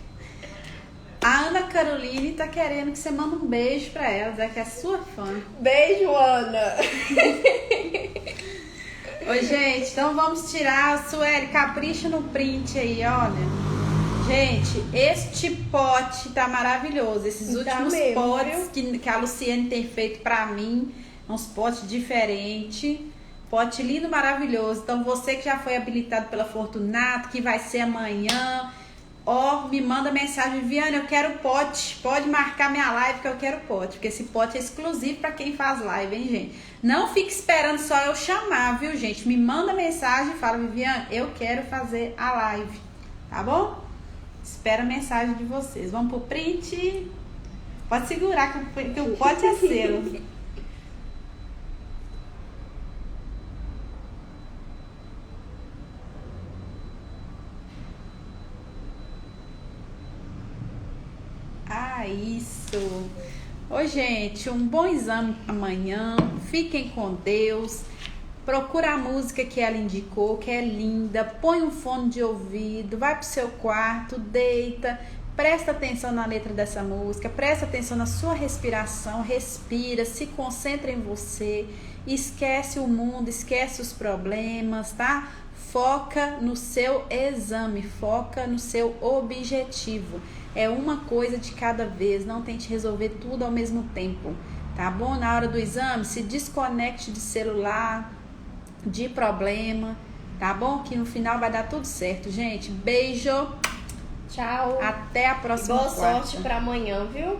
A Ana Caroline tá querendo que você mande um beijo pra ela, já que é sua fã. Beijo, Ana! Oi, gente, então vamos tirar. Sueli, capricha no print aí, olha. Gente, este pote tá maravilhoso. Esses últimos potes que a Luciane tem feito pra mim, uns potes diferentes. Pote lindo, maravilhoso. Então você que já foi habilitado pela Fortunato, que vai ser amanhã, me manda mensagem, Viviane, eu quero pote, pode marcar minha live que eu quero pote, porque esse pote é exclusivo para quem faz live, hein, gente? Não fique esperando só eu chamar, viu, gente? Me manda mensagem e fala, Viviane, eu quero fazer a live, tá bom? Espero a mensagem de vocês. Vamos pro print. Pode segurar que o pote é seu. Isso. Oi, gente, um bom exame amanhã. Fiquem com Deus. Procura a música que ela indicou, que é linda. Põe um fone de ouvido, vai pro seu quarto, deita, presta atenção na letra dessa música, presta atenção na sua respiração, respira, se concentra em você, esquece o mundo, esquece os problemas, tá? Foca no seu exame, foca no seu objetivo. É uma coisa de cada vez, não tente resolver tudo ao mesmo tempo, tá bom? Na hora do exame, se desconecte de celular, de problema, tá bom? Que no final vai dar tudo certo, gente. Beijo, Tchau. Até a próxima Boa quarta. sorte pra amanhã, viu?